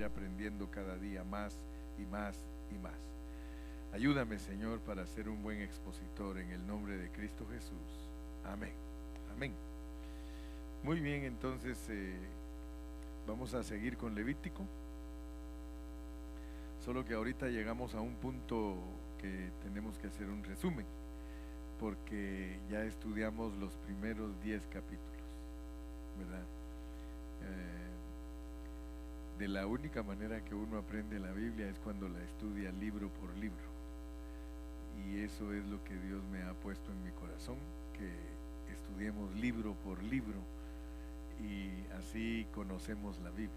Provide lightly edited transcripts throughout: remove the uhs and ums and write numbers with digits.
aprendiendo cada día más y más y más. Ayúdame, Señor, para ser un buen expositor en el nombre de Cristo Jesús. Amén. Amén. Muy bien, entonces vamos a seguir con Levítico. Solo que ahorita llegamos a un punto que tenemos que hacer un resumen, porque ya estudiamos los primeros 10 capítulos, ¿verdad? De la única manera que uno aprende la Biblia es cuando la estudia libro por libro. Y eso es lo que Dios me ha puesto en mi corazón, que estudiemos libro por libro y así conocemos la Biblia.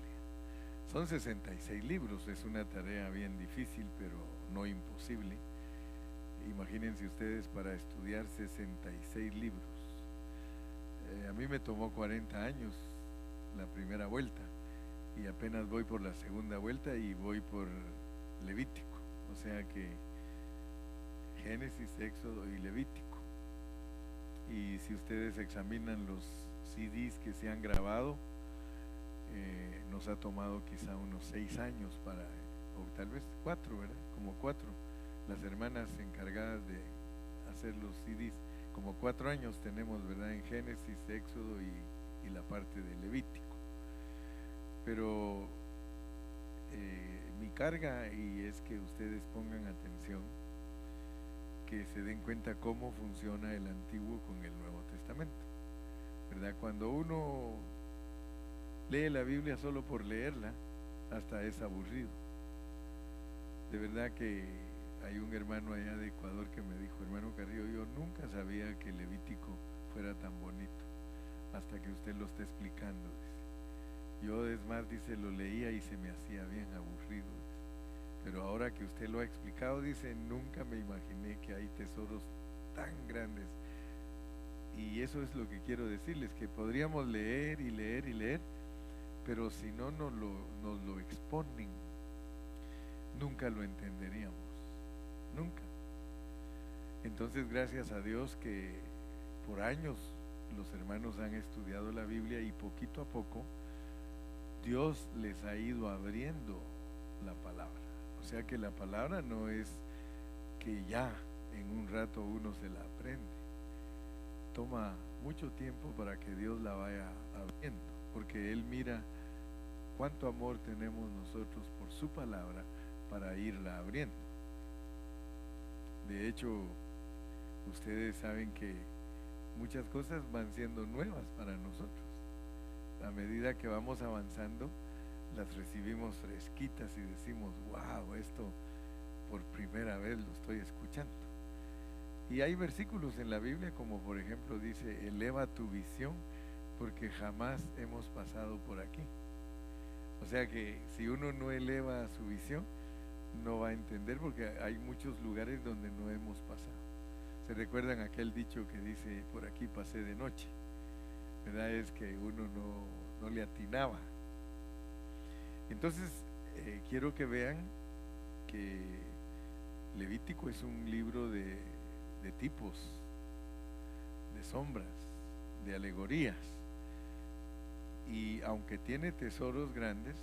Son 66 libros, es una tarea bien difícil, pero no imposible. Imagínense ustedes para estudiar 66 libros. A mí me tomó 40 años la primera vuelta y apenas voy por la segunda vuelta y voy por Levítico. O sea que Génesis, Éxodo y Levítico. Y si ustedes examinan los CDs que se han grabado, nos ha tomado quizá unos 6 años para, o tal vez 4, ¿verdad? Como 4. Las hermanas encargadas de hacer los CDs, como 4 años tenemos, ¿verdad? En Génesis, Éxodo y la parte de Levítico. Pero mi carga y es que ustedes pongan atención, que se den cuenta cómo funciona el Antiguo con el Nuevo Testamento, ¿verdad? Cuando uno lee la Biblia solo por leerla, hasta es aburrido. De verdad que hay un hermano allá de Ecuador que me dijo: hermano Carrillo, yo nunca sabía que Levítico fuera tan bonito, hasta que usted lo está explicando, dice. Yo, es más, dice, lo leía y se me hacía bien aburrido, dice. Pero ahora que usted lo ha explicado, dice, nunca me imaginé que hay tesoros tan grandes. Y eso es lo que quiero decirles, que podríamos leer y leer y leer, pero si no nos lo exponen, nunca lo entenderíamos, nunca. Entonces, gracias a Dios que por años los hermanos han estudiado la Biblia y poquito a poco Dios les ha ido abriendo la palabra. O sea que la palabra no es que ya en un rato uno se la aprende. Toma mucho tiempo para que Dios la vaya abriendo, porque Él mira cuánto amor tenemos nosotros por su palabra para irla abriendo. De hecho, ustedes saben que muchas cosas van siendo nuevas para nosotros. A medida que vamos avanzando, las recibimos fresquitas y decimos: wow, esto por primera vez lo estoy escuchando. Y hay versículos en la Biblia, como por ejemplo dice: eleva tu visión, porque jamás hemos pasado por aquí. O sea que si uno no eleva su visión, no va a entender, porque hay muchos lugares donde no hemos pasado. ¿Se recuerdan aquel dicho que dice: por aquí pasé de noche? ¿Verdad? Es que uno no le atinaba. Entonces, quiero que vean que Levítico es un libro de tipos, de sombras, de alegorías. Y aunque tiene tesoros grandes,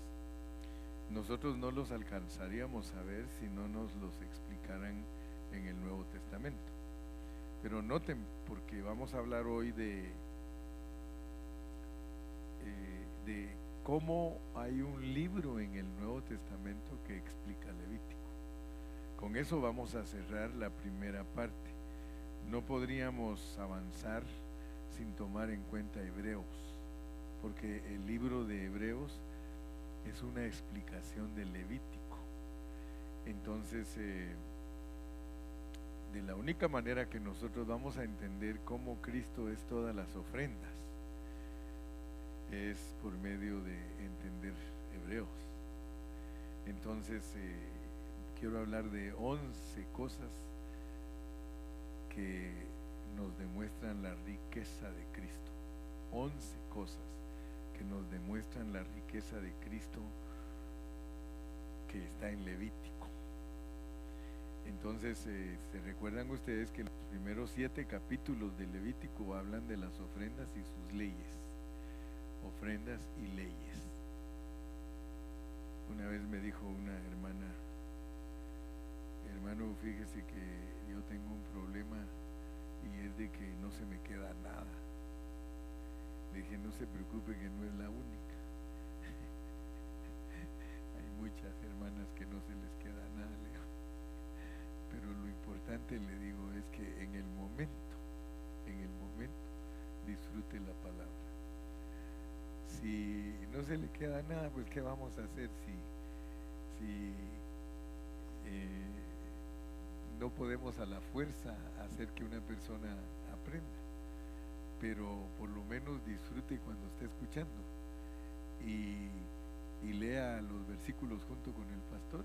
nosotros no los alcanzaríamos a ver si no nos los explicaran en el Nuevo Testamento. Pero noten, porque vamos a hablar hoy de cómo hay un libro en el Nuevo Testamento que explica Levítico. Con eso vamos a cerrar la primera parte. No podríamos avanzar sin tomar en cuenta Hebreos, porque el libro de Hebreos es una explicación de Levítico. Entonces, de la única manera que nosotros vamos a entender cómo Cristo es todas las ofrendas es por medio de entender Hebreos. Entonces, quiero hablar de 11 cosas que nos demuestran la riqueza de Cristo. 11 cosas que nos demuestran la riqueza de Cristo que está en Levítico. Entonces, se recuerdan ustedes que los primeros 7 capítulos de Levítico hablan de las ofrendas y sus leyes. Ofrendas y leyes. Una vez me dijo una hermana: hermano, fíjese que yo tengo un problema y es de que no se me queda nada. Le dije: no se preocupe, que no es la única. Hay muchas hermanas que no se les queda nada, le digo. Pero lo importante, le digo, es que en el momento, disfrute la palabra. Si no se le queda nada, pues ¿qué vamos a hacer si no podemos a la fuerza hacer que una persona aprenda? Pero por lo menos disfrute cuando esté escuchando y lea los versículos junto con el pastor.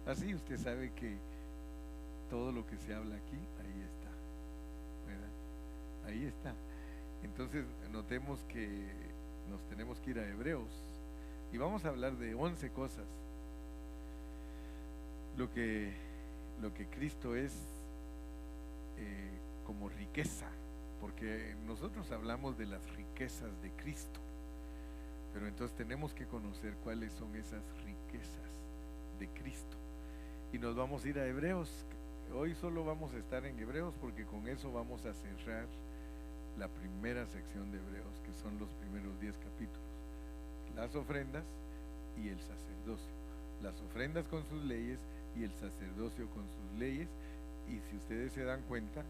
Así usted sabe que todo lo que se habla aquí, ahí está, ¿verdad? Ahí está. Entonces notemos que nos tenemos que ir a Hebreos y vamos a hablar de 11 cosas. Lo que Cristo es como riqueza, porque nosotros hablamos de las riquezas de Cristo, pero entonces tenemos que conocer cuáles son esas riquezas de Cristo. Y nos vamos a ir a Hebreos. Hoy solo vamos a estar en Hebreos porque con eso vamos a cerrar la primera sección de Hebreos, que son los primeros 10 capítulos: las ofrendas y el sacerdocio. Las ofrendas con sus leyes y el sacerdocio con sus leyes. Y si ustedes se dan cuenta,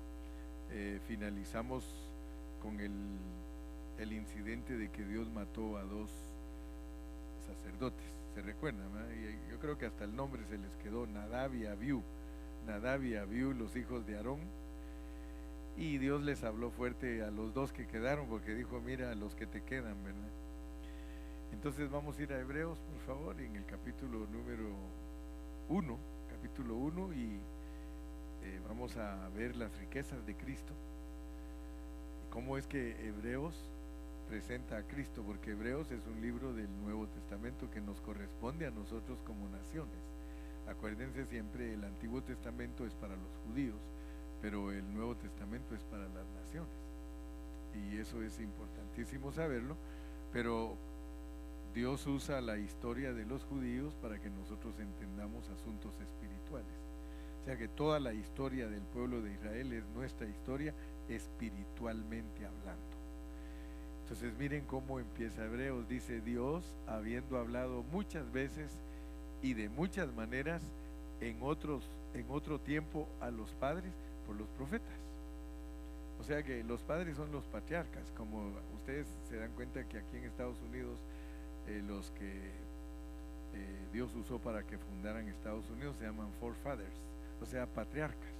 finalizamos con el incidente de que Dios mató a 2 sacerdotes. ¿Se recuerdan, ¿verdad? Y yo creo que hasta el nombre se les quedó: Nadab y Abiú. Nadab y Abiú, los hijos de Aarón. Y Dios les habló fuerte a los 2 que quedaron, porque dijo: mira, los que te quedan, ¿verdad? Entonces vamos a ir a Hebreos, por favor, en el capítulo número 1, y vamos a ver las riquezas de Cristo y cómo es que Hebreos presenta a Cristo, porque Hebreos es un libro del Nuevo Testamento que nos corresponde a nosotros como naciones. Acuérdense siempre, el Antiguo Testamento es para los judíos, pero el Nuevo Testamento es para las naciones, y eso es importantísimo saberlo. Pero Dios usa la historia de los judíos para que nosotros entendamos asuntos espirituales. O sea que toda la historia del pueblo de Israel es nuestra historia espiritualmente hablando. Entonces miren cómo empieza Hebreos. Dice: Dios, habiendo hablado muchas veces y de muchas maneras en otro tiempo a los padres por los profetas. O sea que los padres son los patriarcas. Como ustedes se dan cuenta que aquí en Estados Unidos los que Dios usó para que fundaran Estados Unidos se llaman forefathers, o sea, patriarcas.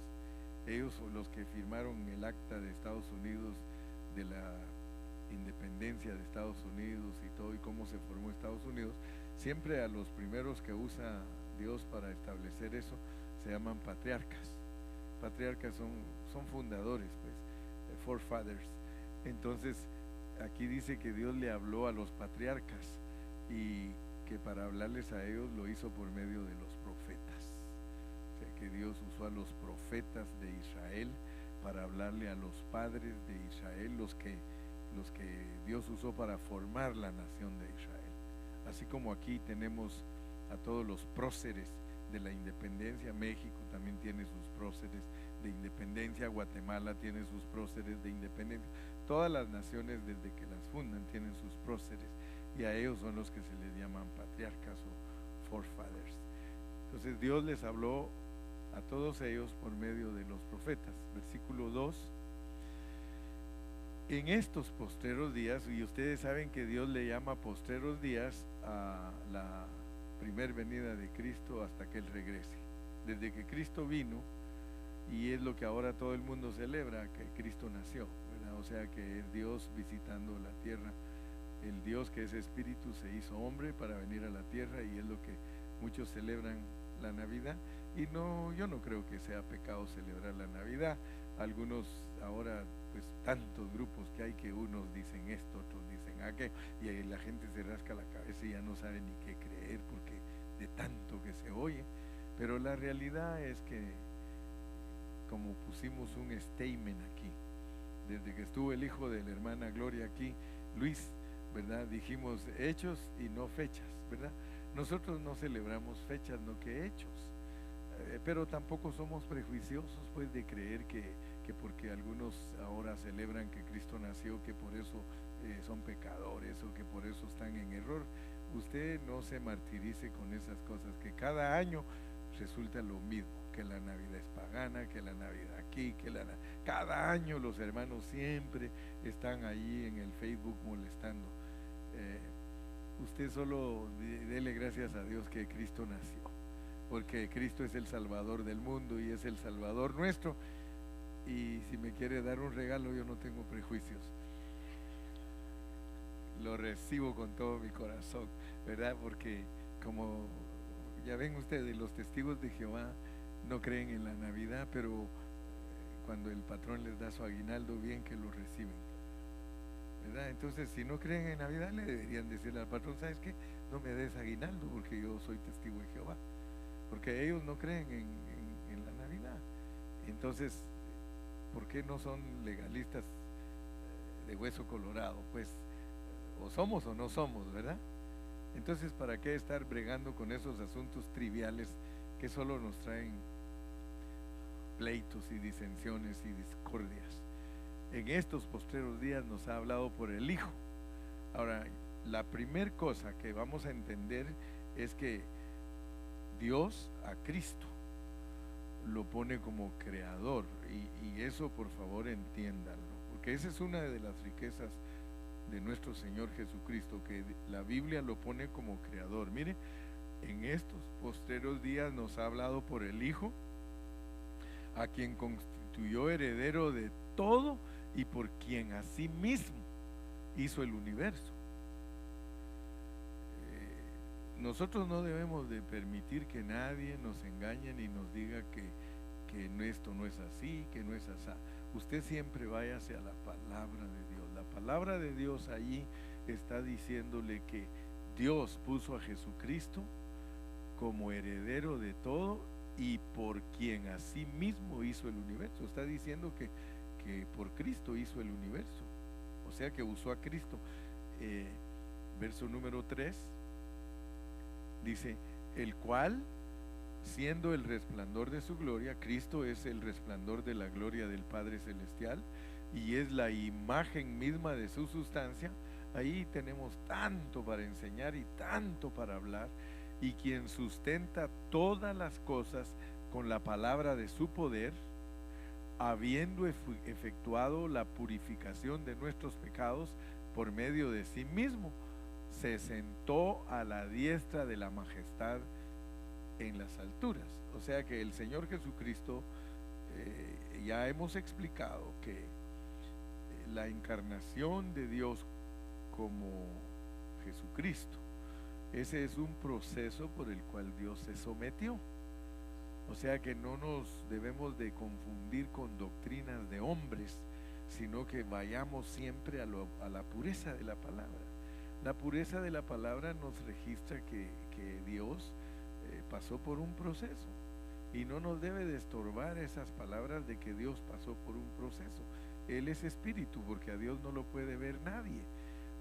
Ellos son los que firmaron el acta de Estados Unidos, de la independencia de Estados Unidos y todo, y cómo se formó Estados Unidos. Siempre a los primeros que usa Dios para establecer eso se llaman patriarcas. Patriarcas son fundadores, pues, forefathers. Entonces aquí dice que Dios le habló a los patriarcas y que para hablarles a ellos lo hizo por medio de los profetas. O sea que Dios usó a los profetas de Israel para hablarle a los padres de Israel, los que Dios usó para formar la nación de Israel. Así como aquí tenemos a todos los próceres de la independencia. México también tiene sus próceres de independencia, Guatemala tiene sus próceres de independencia. Todas las naciones desde que las fundan tienen sus próceres, y a ellos son los que se les llaman patriarcas o forefathers. Entonces Dios les habló a todos ellos por medio de los profetas. Versículo 2: en estos postreros días, y ustedes saben que Dios le llama postreros días a la primer venida de Cristo hasta que Él regrese. Desde que Cristo vino, y es lo que ahora todo el mundo celebra, que Cristo nació, ¿verdad? O sea que es Dios visitando la tierra. El Dios que es espíritu se hizo hombre para venir a la tierra, y es lo que muchos celebran la Navidad. Y no, yo no creo que sea pecado celebrar la Navidad. Algunos ahora, pues tantos grupos que hay, que unos dicen esto, otros dicen aquello, y ahí la gente se rasca la cabeza y ya no sabe ni qué creer porque de tanto que se oye. Pero la realidad es que, como pusimos un statement aquí, desde que estuvo el hijo de la hermana Gloria aquí, Luis, ¿verdad? Dijimos hechos y no fechas, ¿verdad? Nosotros no celebramos fechas, no que hechos. Pero tampoco somos prejuiciosos pues de creer que porque algunos ahora celebran que Cristo nació, que por eso son pecadores o que por eso están en error. Usted no se martirice con esas cosas, que cada año resulta lo mismo, que la Navidad es pagana, que la Navidad aquí, cada año los hermanos siempre están ahí en el Facebook molestando. Usted solo dele gracias a Dios que Cristo nació, porque Cristo es el Salvador del mundo y es el Salvador nuestro. Y si me quiere dar un regalo, yo no tengo prejuicios, lo recibo con todo mi corazón, ¿verdad? Porque como ya ven ustedes, los testigos de Jehová no creen en la Navidad, pero cuando el patrón les da su aguinaldo, bien que lo reciben, ¿verdad? Entonces, si no creen en Navidad, le deberían decirle al patrón: ¿sabes qué? No me des aguinaldo porque yo soy testigo de Jehová, porque ellos no creen en la Navidad. Entonces, ¿por qué no son legalistas de hueso colorado? Pues o somos o no somos, ¿verdad? Entonces, ¿para qué estar bregando con esos asuntos triviales que solo nos traen pleitos y disensiones y discordias? En estos postreros días nos ha hablado por el Hijo. Ahora, la primer cosa que vamos a entender es que Dios a Cristo lo pone como creador, y eso por favor entiéndanlo, porque esa es una de las riquezas de nuestro Señor Jesucristo, que la Biblia lo pone como creador. Mire, en estos postreros días nos ha hablado por el Hijo, a quien constituyó heredero de todo y por quien asimismo hizo el universo. Nosotros no debemos de permitir que nadie nos engañe ni nos diga que esto no es así, que no es así. Usted siempre váyase a la palabra de Dios. La palabra de Dios allí está diciéndole que Dios puso a Jesucristo como heredero de todo y por quien así mismo hizo el universo. Está diciendo que por Cristo hizo el universo, o sea que usó a Cristo. Verso número 3 dice: el cual, siendo el resplandor de su gloria, Cristo es el resplandor de la gloria del Padre Celestial y es la imagen misma de su sustancia. Ahí tenemos tanto para enseñar y tanto para hablar. Y quien sustenta todas las cosas con la palabra de su poder, habiendo efectuado la purificación de nuestros pecados por medio de sí mismo, se sentó a la diestra de la majestad en las alturas. O sea que el Señor Jesucristo, ya hemos explicado que la encarnación de Dios como Jesucristo, ese es un proceso por el cual Dios se sometió. O sea que no nos debemos de confundir con doctrinas de hombres, sino que vayamos siempre a la pureza de la palabra. La pureza de la palabra nos registra que Dios pasó por un proceso, y no nos debe de estorbar esas palabras de que Dios pasó por un proceso. Él es espíritu, porque a Dios no lo puede ver nadie.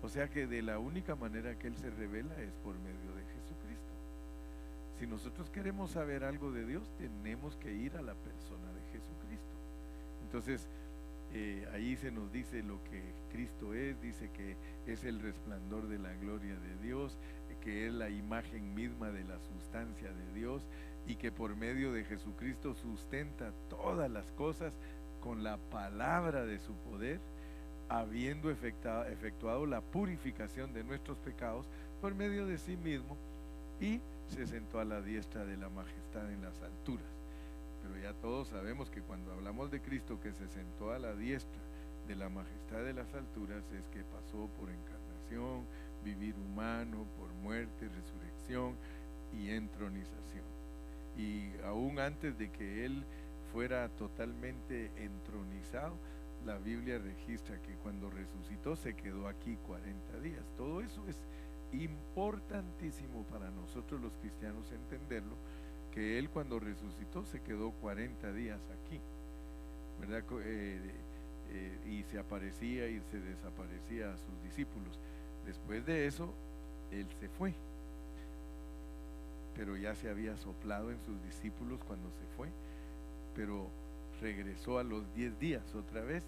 O sea que de la única manera que Él se revela es por medio de Jesucristo. Si nosotros queremos saber algo de Dios, tenemos que ir a la persona de Jesucristo. Entonces, ahí se nos dice lo que Cristo es. Dice que es el resplandor de la gloria de Dios, que es la imagen misma de la sustancia de Dios, y que por medio de Jesucristo sustenta todas las cosas con la palabra de su poder, habiendo efectuado la purificación de nuestros pecados por medio de sí mismo, y se sentó a la diestra de la majestad en las alturas. Pero ya todos sabemos que cuando hablamos de Cristo que se sentó a la diestra de la majestad de las alturas, es que pasó por encarnación, vivir humano, por muerte, resurrección y entronización. Y aún antes de que Él fuera totalmente entronizado, la Biblia registra que cuando resucitó se quedó aquí 40 días. Todo eso es importantísimo para nosotros los cristianos entenderlo, que Él cuando resucitó se quedó 40 días aquí, ¿verdad? Y se aparecía y se desaparecía a sus discípulos. Después de eso, Él se fue. pero ya se había soplado en sus discípulos cuando se fue, pero regresó a los 10 días otra vez,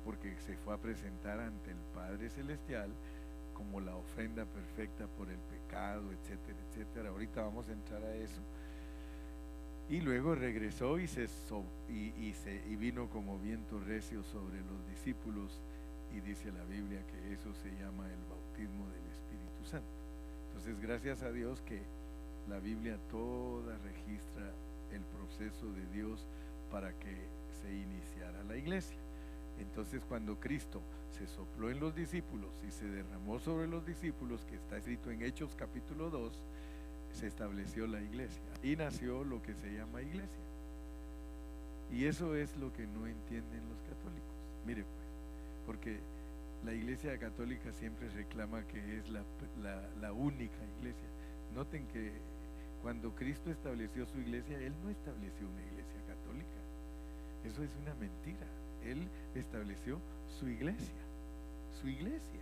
porque se fue a presentar ante el Padre Celestial como la ofrenda perfecta por el pecado, etcétera, etcétera. Ahorita vamos a entrar a eso. Y luego regresó y vino como viento recio sobre los discípulos, y dice la Biblia que eso se llama el bautismo del Espíritu Santo. Entonces, gracias a Dios que la Biblia toda registra el proceso de Dios para que se iniciara la iglesia. Entonces, cuando Cristo se sopló en los discípulos y se derramó sobre los discípulos, que está escrito en Hechos capítulo 2, se estableció la iglesia y nació lo que se llama iglesia. Y eso es lo que no entienden los católicos. Mire pues, porque la iglesia católica siempre reclama que es la única iglesia. Noten que cuando Cristo estableció su iglesia, Él no estableció una iglesia católica. Eso es una mentira. Él estableció su iglesia. Su iglesia.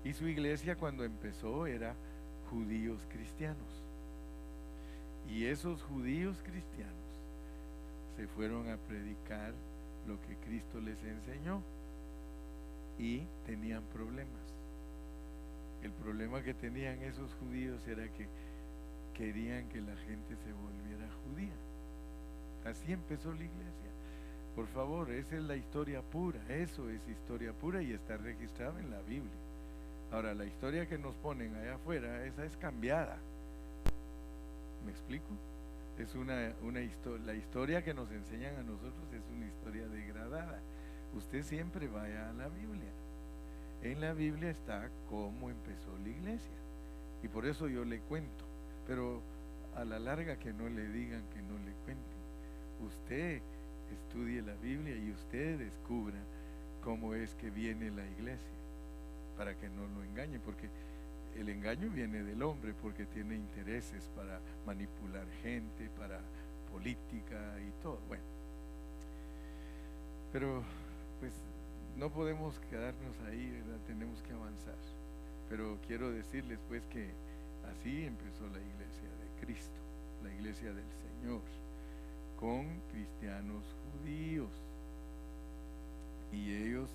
Y su iglesia cuando empezó era judíos cristianos. Y esos judíos cristianos se fueron a predicar lo que Cristo les enseñó y tenían problemas. El problema que tenían esos judíos era que querían que la gente se volviera judía. Así empezó la iglesia. Por favor, esa es la historia pura. Eso es historia pura y está registrado en la Biblia. Ahora, la historia que nos ponen allá afuera, esa es cambiada. ¿Me explico? Es la historia que nos enseñan a nosotros es una historia degradada. Usted siempre vaya a la Biblia. En la Biblia está cómo empezó la iglesia. Y por eso yo le cuento. Pero a la larga que no le digan que no le cuenten. Usted estudie la Biblia y usted descubra cómo es que viene la iglesia, para que no lo engañen, porque el engaño viene del hombre, porque tiene intereses para manipular gente, para política y todo. Bueno, pero pues no podemos quedarnos ahí, ¿verdad? Tenemos que avanzar. Pero quiero decirles pues que así empezó la iglesia de Cristo, la iglesia del Señor, con cristianos judíos, y ellos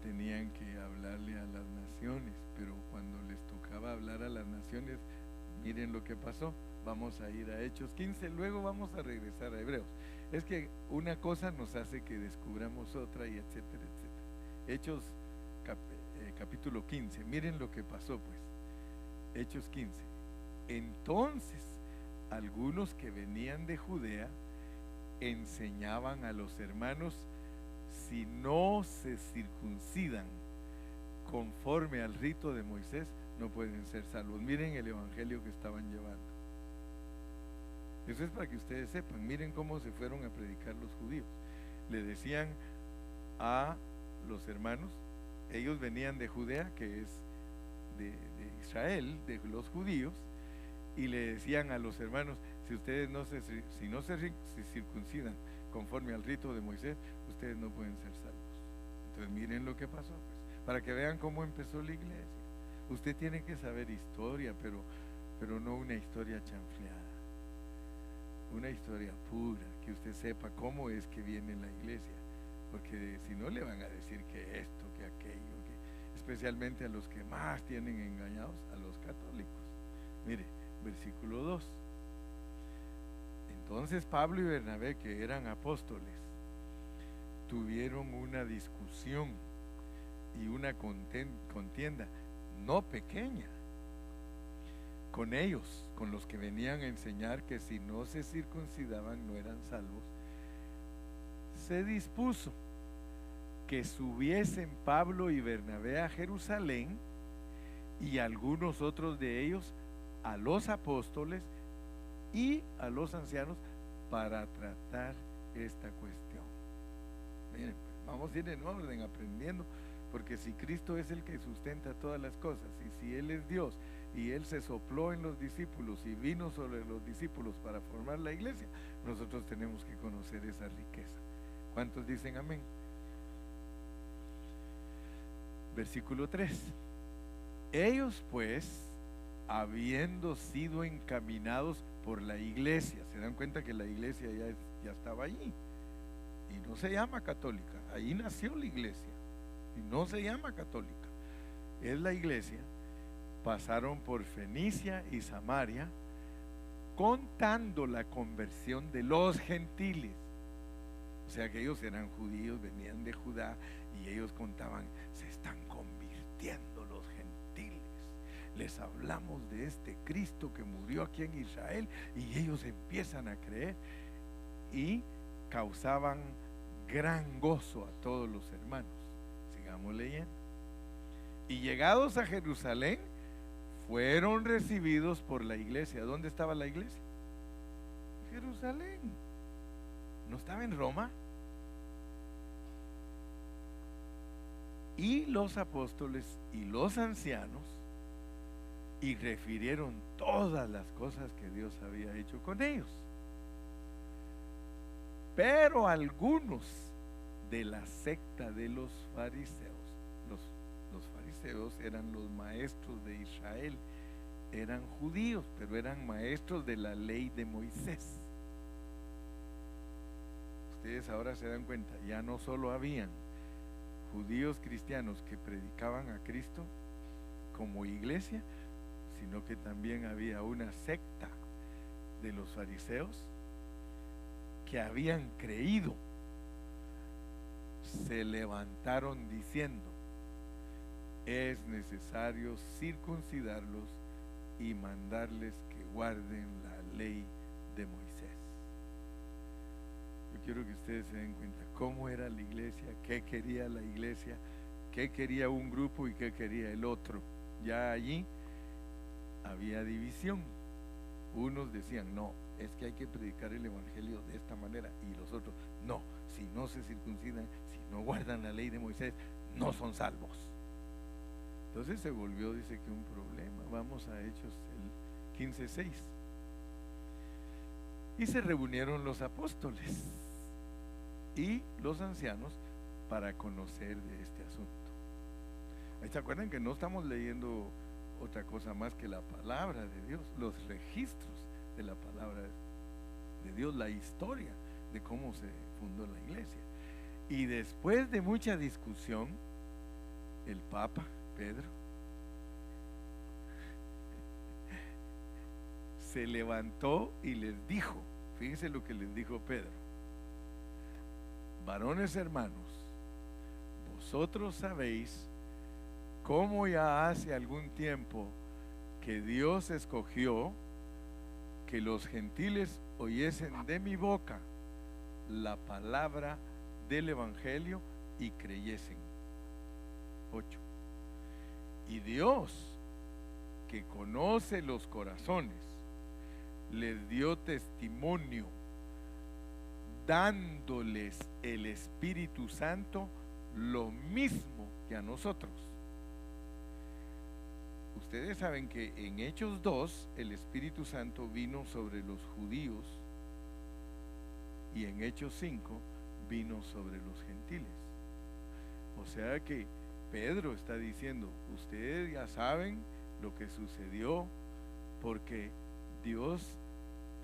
tenían que hablarle a las naciones, pero cuando les tocaba hablar a las naciones, miren lo que pasó. Vamos a ir a Hechos 15, luego vamos a regresar a Hebreos. Es que una cosa nos hace que descubramos otra, y etcétera, etcétera. Hechos capítulo 15, miren lo que pasó pues. Hechos 15. Entonces, algunos que venían de Judea enseñaban a los hermanos: si no se circuncidan conforme al rito de Moisés, no pueden ser salvos. Miren el evangelio que estaban llevando. Eso es para que ustedes sepan. Miren cómo se fueron a predicar los judíos. Le decían a los hermanos, ellos venían de Judea, que es de Israel, de los judíos, y le decían a los hermanos: si ustedes no se circuncidan conforme al rito de Moisés, ustedes no pueden ser salvos. Entonces miren lo que pasó pues, para que vean cómo empezó la iglesia. Usted tiene que saber historia, pero no una historia chanfleada, una historia pura, que usted sepa cómo es que viene la iglesia, porque si no le van a decir que esto, que aquello, especialmente a los que más tienen engañados, a los católicos. Mire, versículo 2. Entonces Pablo y Bernabé, que eran apóstoles, tuvieron una discusión y una contienda no pequeña con ellos, con los que venían a enseñar que si no se circuncidaban no eran salvos. Se dispuso que subiesen Pablo y Bernabé a Jerusalén, y algunos otros de ellos a los apóstoles y a los ancianos, para tratar esta cuestión. Miren, vamos a ir en orden aprendiendo, porque si Cristo es el que sustenta todas las cosas, y si Él es Dios, y Él se sopló en los discípulos y vino sobre los discípulos para formar la iglesia, nosotros tenemos que conocer esa riqueza. ¿Cuántos dicen amén? Versículo 3. Ellos pues, habiendo sido encaminados por la iglesia. Se dan cuenta que la iglesia ya estaba allí, y no se llama católica. Ahí nació la iglesia y no se llama católica, es la iglesia. Pasaron por Fenicia y Samaria, contando la conversión de los gentiles. O sea que ellos eran judíos, venían de Judá, y ellos contaban: se están convirtiendo los gentiles, les hablamos de este Cristo que murió aquí en Israel, y ellos empiezan a creer, y causaban gran gozo a todos los hermanos. Sigamos leyendo. Y llegados a Jerusalén, fueron recibidos por la iglesia. ¿Dónde estaba la iglesia? Jerusalén. ¿No estaba en Roma? Y los apóstoles y los ancianos, y refirieron todas las cosas que Dios había hecho con ellos. Pero algunos de la secta de los fariseos, los fariseos eran los maestros de Israel, eran judíos, pero eran maestros de la ley de Moisés. Ustedes ahora se dan cuenta, ya no solo habían judíos cristianos que predicaban a Cristo como iglesia, sino que también había una secta de los fariseos que habían creído. Se levantaron diciendo: es necesario circuncidarlos y mandarles que guarden la ley de Moisés. Yo quiero que ustedes se den cuenta cómo era la iglesia, qué quería la iglesia, qué quería un grupo y qué quería el otro. Ya allí había división. Unos decían: no, es que hay que predicar el evangelio de esta manera, y los otros: no, si no se circuncidan, si no guardan la ley de Moisés, no son salvos. Entonces se volvió, dice que un problema. Vamos a Hechos el 15:6. Y se reunieron los apóstoles y los ancianos para conocer de este asunto. Ahí se acuerdan que no estamos leyendo otra cosa más que la palabra de Dios, los registros de la palabra de Dios, la historia de cómo se fundó la iglesia. Y después de mucha discusión, el Papa Pedro se levantó y les dijo, fíjense lo que les dijo Pedro: varones hermanos, vosotros sabéis cómo ya hace algún tiempo que Dios escogió que los gentiles oyesen de mi boca la palabra del evangelio y creyesen. 8. Y Dios, que conoce los corazones, les dio testimonio dándoles el Espíritu Santo, lo mismo que a nosotros. Ustedes saben que en Hechos 2 el Espíritu Santo vino sobre los judíos, y en Hechos 5 vino sobre los gentiles. O sea que Pedro está diciendo: ustedes ya saben lo que sucedió, porque Dios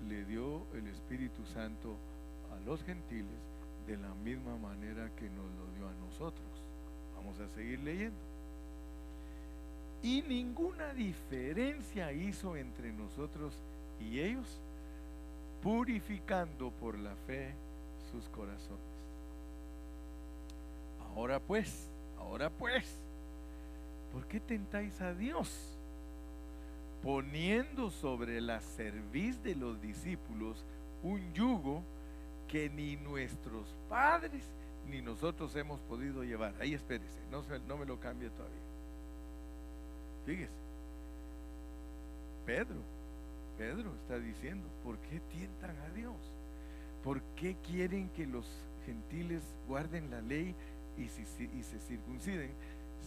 le dio el Espíritu Santo a los gentiles de la misma manera que nos lo dio a nosotros. Vamos a seguir leyendo. Y ninguna diferencia hizo entre nosotros y ellos, purificando por la fe sus corazones. Ahora pues, ¿por qué tentáis a Dios, poniendo sobre la cerviz de los discípulos un yugo que ni nuestros padres ni nosotros hemos podido llevar? Ahí espérese, no me lo cambie todavía. Fíjese, Pedro está diciendo: ¿por qué tientan a Dios? ¿Por qué quieren que los gentiles guarden la ley y se circunciden,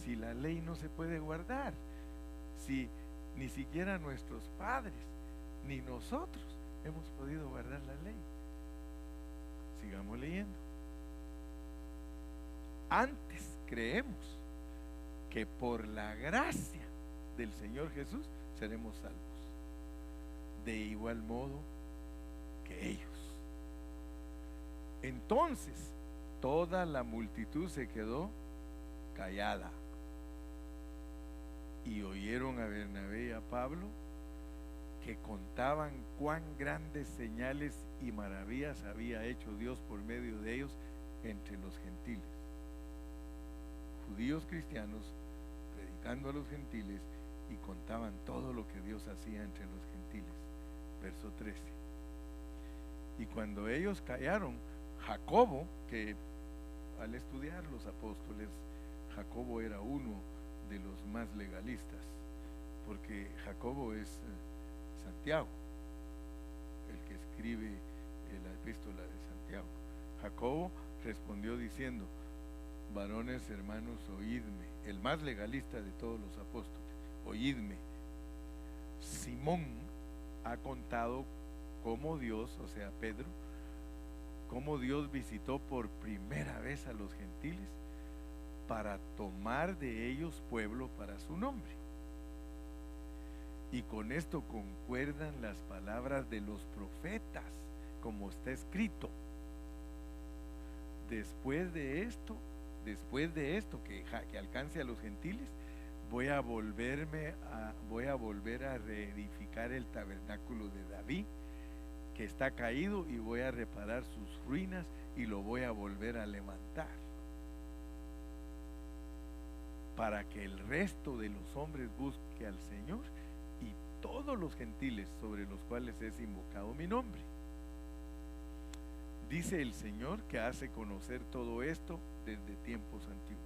si la ley no se puede guardar? Si ni siquiera nuestros padres ni nosotros hemos podido guardar la ley. Sigamos leyendo. Antes creemos que por la gracia del Señor Jesús seremos salvos. De igual modo que ellos. Entonces, toda la multitud se quedó callada y oyeron a Bernabé y a Pablo que contaban cuán grandes señales y maravillas había hecho Dios por medio de ellos entre los gentiles. Judíos cristianos predicando a los gentiles y contaban todo lo que Dios hacía entre los gentiles. Verso 13. Y cuando ellos callaron, Jacobo, que al estudiar los apóstoles, Jacobo era uno de los más legalistas, porque Jacobo es Santiago, el que escribe la epístola de Santiago. Jacobo respondió diciendo: varones hermanos, oídme. El más legalista de todos los apóstoles, oídme. Simón ha contado cómo Dios, o sea Pedro, cómo Dios visitó por primera vez a los gentiles para tomar de ellos pueblo para su nombre. Y con esto concuerdan las palabras de los profetas, como está escrito: después de esto que alcance a los gentiles, voy a volver a reedificar el tabernáculo de David, que está caído, y voy a reparar sus ruinas y lo voy a volver a levantar, para que el resto de los hombres busque al Señor, y todos los gentiles sobre los cuales es invocado mi nombre. Dice el Señor que hace conocer todo esto desde tiempos antiguos,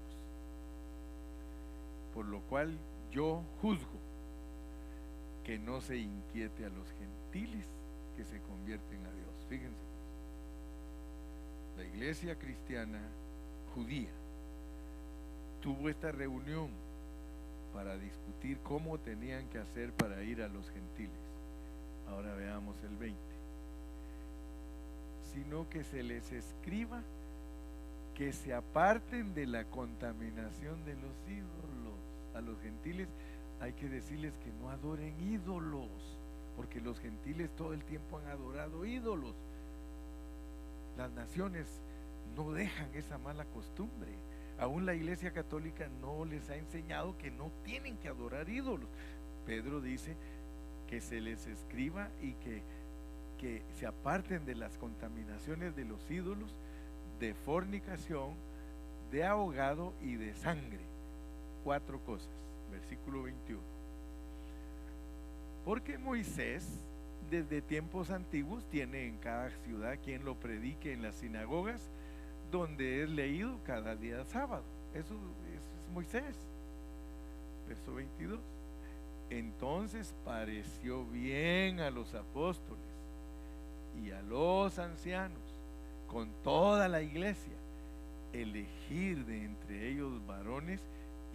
por lo cual yo juzgo que no se inquiete a los gentiles que se convierten a Dios. Fíjense, la iglesia cristiana judía tuvo esta reunión para discutir cómo tenían que hacer para ir a los gentiles. Ahora veamos el 20. Sino que se les escriba que se aparten de la contaminación de los ídolos. A los gentiles hay que decirles que no adoren ídolos, porque los gentiles todo el tiempo han adorado ídolos. Las naciones no dejan esa mala costumbre. Aún la Iglesia Católica no les ha enseñado que no tienen que adorar ídolos. Pedro dice que se les escriba y que se aparten de las contaminaciones de los ídolos, de fornicación, de ahogado y de sangre. 4 cosas. Versículo 21. Porque Moisés desde tiempos antiguos tiene en cada ciudad quien lo predique en las sinagogas, donde es leído cada día sábado. Eso es Moisés. Verso 22. Entonces pareció bien a los apóstoles y a los ancianos, con toda la iglesia, elegir de entre ellos varones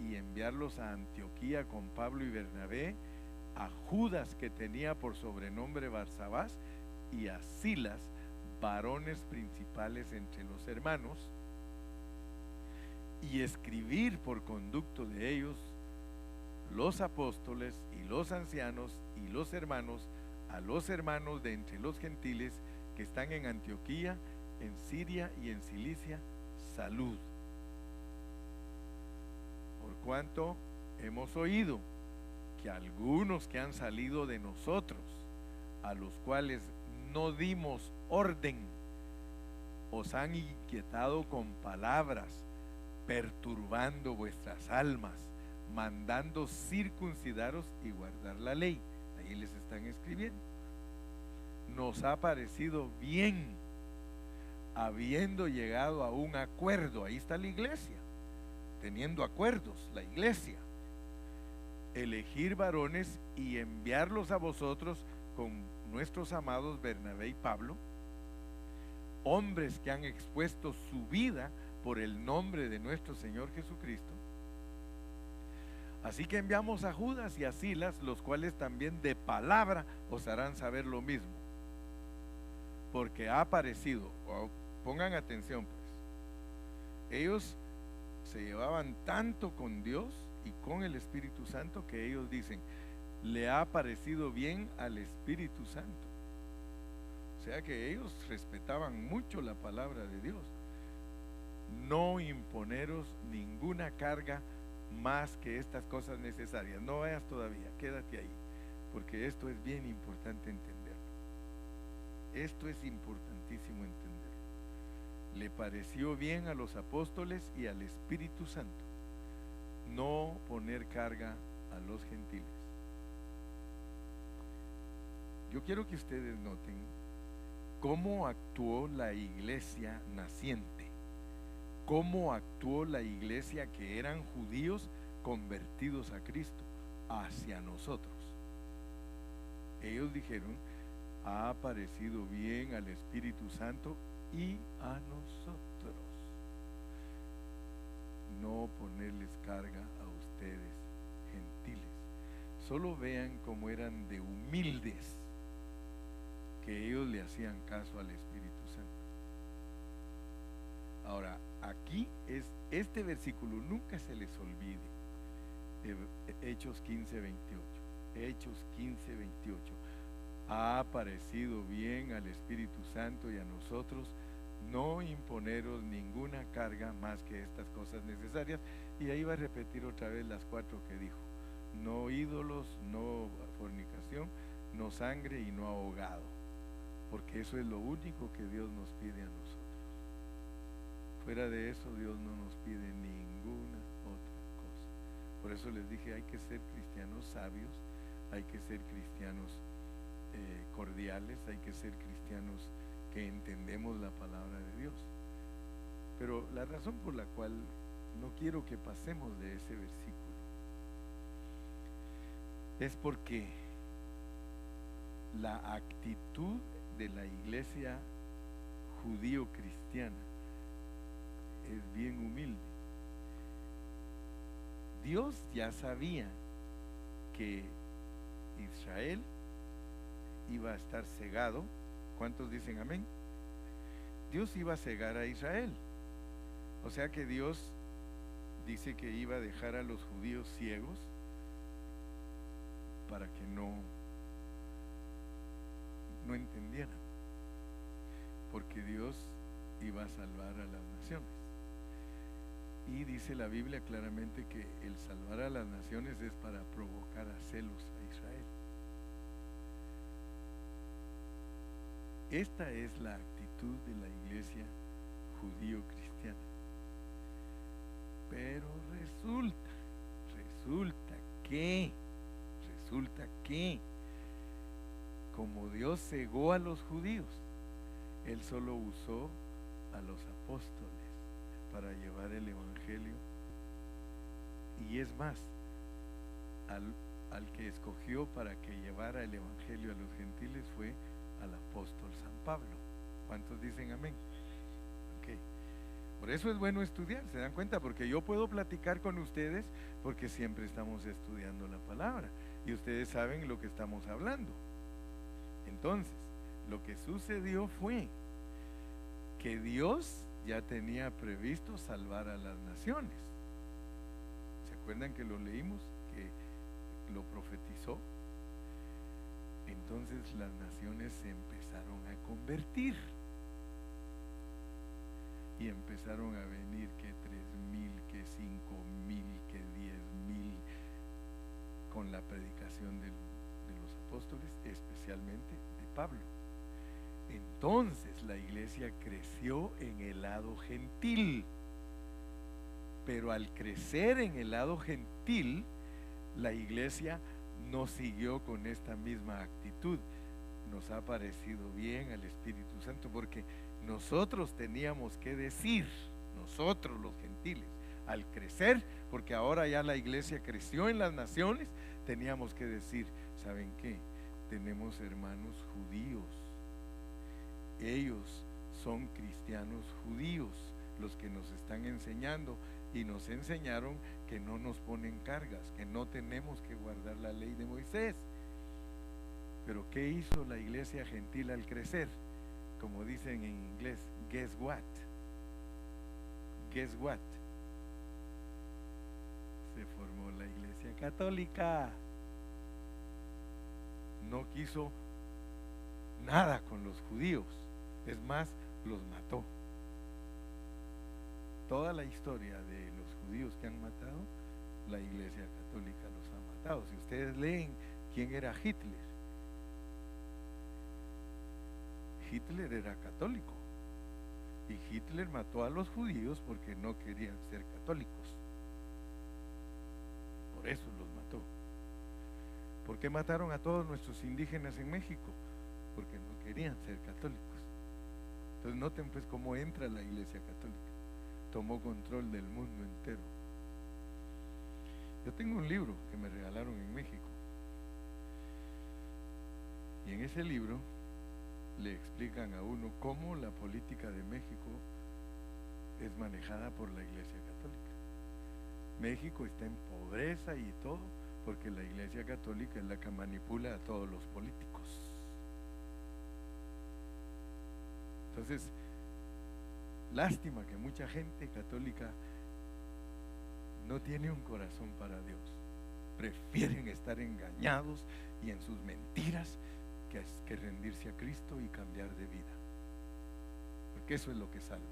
y enviarlos a Antioquía con Pablo y Bernabé, a Judas, que tenía por sobrenombre Barsabás, y a Silas, varones principales entre los hermanos, y escribir por conducto de ellos los apóstoles y los ancianos y los hermanos a los hermanos de entre los gentiles que están en Antioquía, en Siria y en Cilicia, salud. Por cuanto hemos oído que algunos que han salido de nosotros, a los cuales no dimos orden, os han inquietado con palabras, perturbando vuestras almas, mandando circuncidaros y guardar la ley. Ahí les están escribiendo. Nos ha parecido bien, habiendo llegado a un acuerdo, ahí está la iglesia, teniendo acuerdos, la iglesia, elegir varones y enviarlos a vosotros con nuestros amados Bernabé y Pablo, hombres que han expuesto su vida por el nombre de nuestro Señor Jesucristo. Así que enviamos a Judas y a Silas, los cuales también de palabra os harán saber lo mismo, porque ha aparecido, pongan atención pues, ellos se llevaban tanto con Dios y con el Espíritu Santo que ellos dicen: le ha parecido bien al Espíritu Santo. O sea que ellos respetaban mucho la palabra de Dios. No imponeros ninguna carga más que estas cosas necesarias. No vayas todavía, quédate ahí, porque esto es bien importante entenderlo. Esto es importantísimo entenderlo. Le pareció bien a los apóstoles y al Espíritu Santo no poner carga a los gentiles. Yo quiero que ustedes noten cómo actuó la iglesia naciente, cómo actuó la iglesia que eran judíos convertidos a Cristo hacia nosotros. Ellos dijeron: ha parecido bien al Espíritu Santo y a nosotros no ponerles carga a ustedes gentiles. Solo vean cómo eran de humildes, que ellos le hacían caso al Espíritu Santo. Ahora, aquí es este versículo, nunca se les olvide. Hechos 15:28. Hechos 15:28. Ha parecido bien al Espíritu Santo y a nosotros no imponeros ninguna carga más que estas cosas necesarias. Y ahí va a repetir otra vez las 4 que dijo: no ídolos, no fornicación, no sangre y no ahogado. Porque eso es lo único que Dios nos pide a nosotros. Fuera de eso, Dios no nos pide ninguna otra cosa. Por eso les dije, hay que ser cristianos sabios, hay que ser cristianos cordiales, hay que ser cristianos que entendemos la palabra de Dios. Pero la razón por la cual no quiero que pasemos de ese versículo es porque la actitud de la iglesia judío-cristiana es bien humilde. Dios ya sabía que Israel iba a estar cegado. ¿Cuántos dicen amén? Dios iba a cegar a Israel. O sea que Dios dice que iba a dejar a los judíos ciegos para que no entendieran, porque Dios iba a salvar a las naciones. Y dice la Biblia claramente que el salvar a las naciones es para provocar a celos a Israel. Esta es la actitud de la iglesia judío-cristiana. Pero resulta que como Dios cegó a los judíos, Él solo usó a los apóstoles para llevar el evangelio. Y es más, al que escogió para que llevara el evangelio a los gentiles fue al apóstol San Pablo. ¿Cuántos dicen amén? Okay. Por eso es bueno estudiar, ¿se dan cuenta? Porque yo puedo platicar con ustedes porque siempre estamos estudiando la palabra y ustedes saben lo que estamos hablando. Entonces, lo que sucedió fue que Dios ya tenía previsto salvar a las naciones. ¿Se acuerdan que lo leímos? Que lo profetizó. Entonces las naciones se empezaron a convertir y empezaron a venir que 3,000, que 5,000, que 10,000 con la predicación de los apóstoles, especialmente de Pablo. Entonces la iglesia creció en el lado gentil, pero al crecer en el lado gentil, la iglesia no siguió con esta misma actitud. Nos ha parecido bien al Espíritu Santo porque nosotros teníamos que decir, nosotros los gentiles, al crecer, porque ahora ya la iglesia creció en las naciones, teníamos que decir, ¿saben qué? Tenemos hermanos judíos, ellos son cristianos judíos los que nos están enseñando y nos enseñaron que no nos ponen cargas, que no tenemos que guardar la ley de Moisés. Pero ¿qué hizo la iglesia gentil al crecer? Como dicen en inglés, guess what? Guess what? Se formó la iglesia católica. no quiso nada con los judíos, es más, los mató. Toda la historia de los judíos que han matado, la Iglesia Católica los ha matado. Si ustedes leen quién era Hitler, Hitler era católico y Hitler mató a los judíos porque no querían ser católicos. Por eso los mató. ¿Por qué mataron a todos nuestros indígenas en México? Porque no querían ser católicos. Entonces noten pues cómo entra la Iglesia Católica. Tomó control del mundo entero. Yo tengo un libro que me regalaron en México. Y en ese libro le explican a uno cómo la política de México es manejada por la Iglesia Católica. México está en pobreza y todo porque la Iglesia Católica es la que manipula a todos los políticos. Entonces, lástima que mucha gente católica no tiene un corazón para Dios. Prefieren estar engañados y en sus mentiras que rendirse a Cristo y cambiar de vida. Porque eso es lo que salva.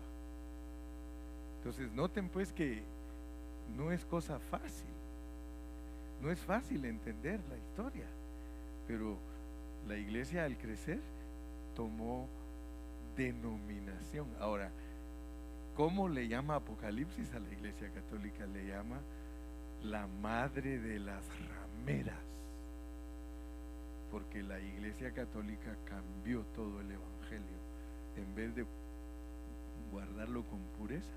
Entonces, noten pues que no es cosa fácil. No es fácil entender la historia. Pero la iglesia al crecer tomó denominación. Ahora, ¿cómo le llama Apocalipsis a la Iglesia Católica? Le llama la madre de las rameras, porque la Iglesia Católica cambió todo el Evangelio. En vez de guardarlo con pureza,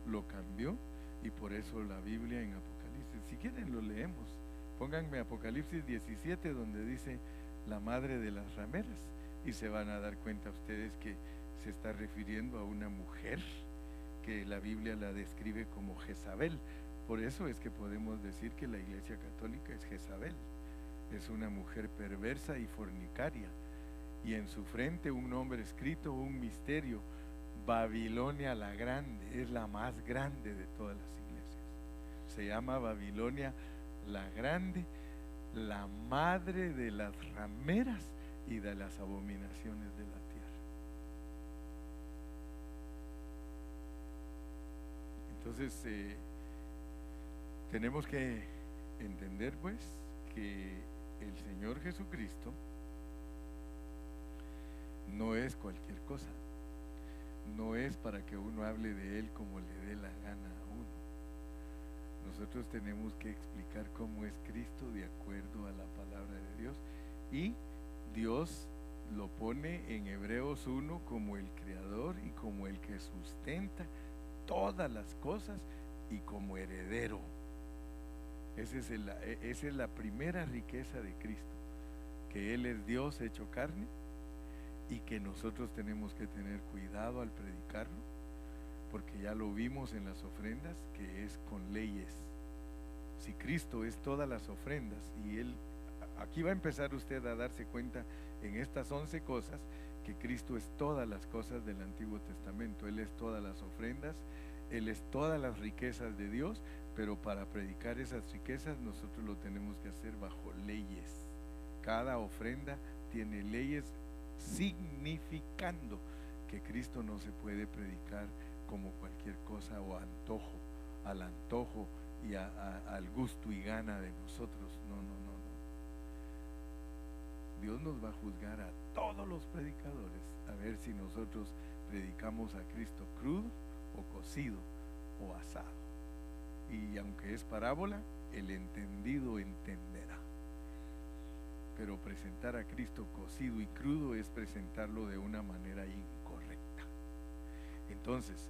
lo cambió, y por eso la Biblia en Apocalipsis, si quieren lo leemos, pónganme Apocalipsis 17 donde dice la madre de las rameras, y se van a dar cuenta ustedes que se está refiriendo a una mujer que la Biblia la describe como Jezabel. Por eso es que podemos decir que la Iglesia Católica es Jezabel. Es una mujer perversa y fornicaria, y en su frente un nombre escrito, un misterio: Babilonia la Grande. Es la más grande de todas las iglesias. Se llama Babilonia la Grande, la madre de las rameras y de las abominaciones de la tierra. Entonces tenemos que entender pues que el Señor Jesucristo no es cualquier cosa. No es para que uno hable de Él como le dé la gana a uno. Nosotros tenemos que explicar cómo es Cristo de acuerdo a la palabra de Dios, y Dios lo pone en Hebreos 1 como el creador y como el que sustenta todas las cosas y como heredero. Esa es la primera riqueza de Cristo, que Él es Dios hecho carne, y que nosotros tenemos que tener cuidado al predicarlo, porque ya lo vimos en las ofrendas, que es con leyes. Si Cristo es todas las ofrendas, y Él, aquí va a empezar usted a darse cuenta en estas 11 cosas, que Cristo es todas las cosas del Antiguo Testamento. Él es todas las ofrendas, Él es todas las riquezas de Dios, pero para predicar esas riquezas nosotros lo tenemos que hacer bajo leyes. Cada ofrenda tiene leyes, significando que Cristo no se puede predicar como cualquier cosa o antojo, al antojo y al gusto y gana de nosotros. No. Dios nos va a juzgar a todos los predicadores a ver si nosotros predicamos a Cristo crudo o cocido o asado. Y aunque es parábola, el entendido entenderá. Pero presentar a Cristo cocido y crudo es presentarlo de una manera incorrecta. Entonces,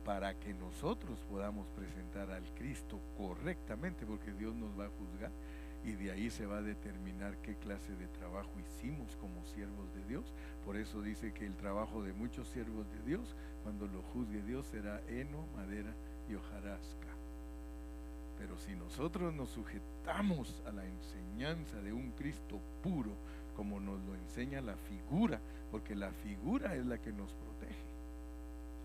para que nosotros podamos presentar al Cristo correctamente, porque Dios nos va a juzgar, y de ahí se va a determinar qué clase de trabajo hicimos como siervos de Dios. Por eso dice que el trabajo de muchos siervos de Dios, cuando lo juzgue Dios, será heno, madera y hojarasca. Pero si nosotros nos sujetamos a la enseñanza de un Cristo puro, como nos lo enseña la figura, porque la figura es la que nos protege.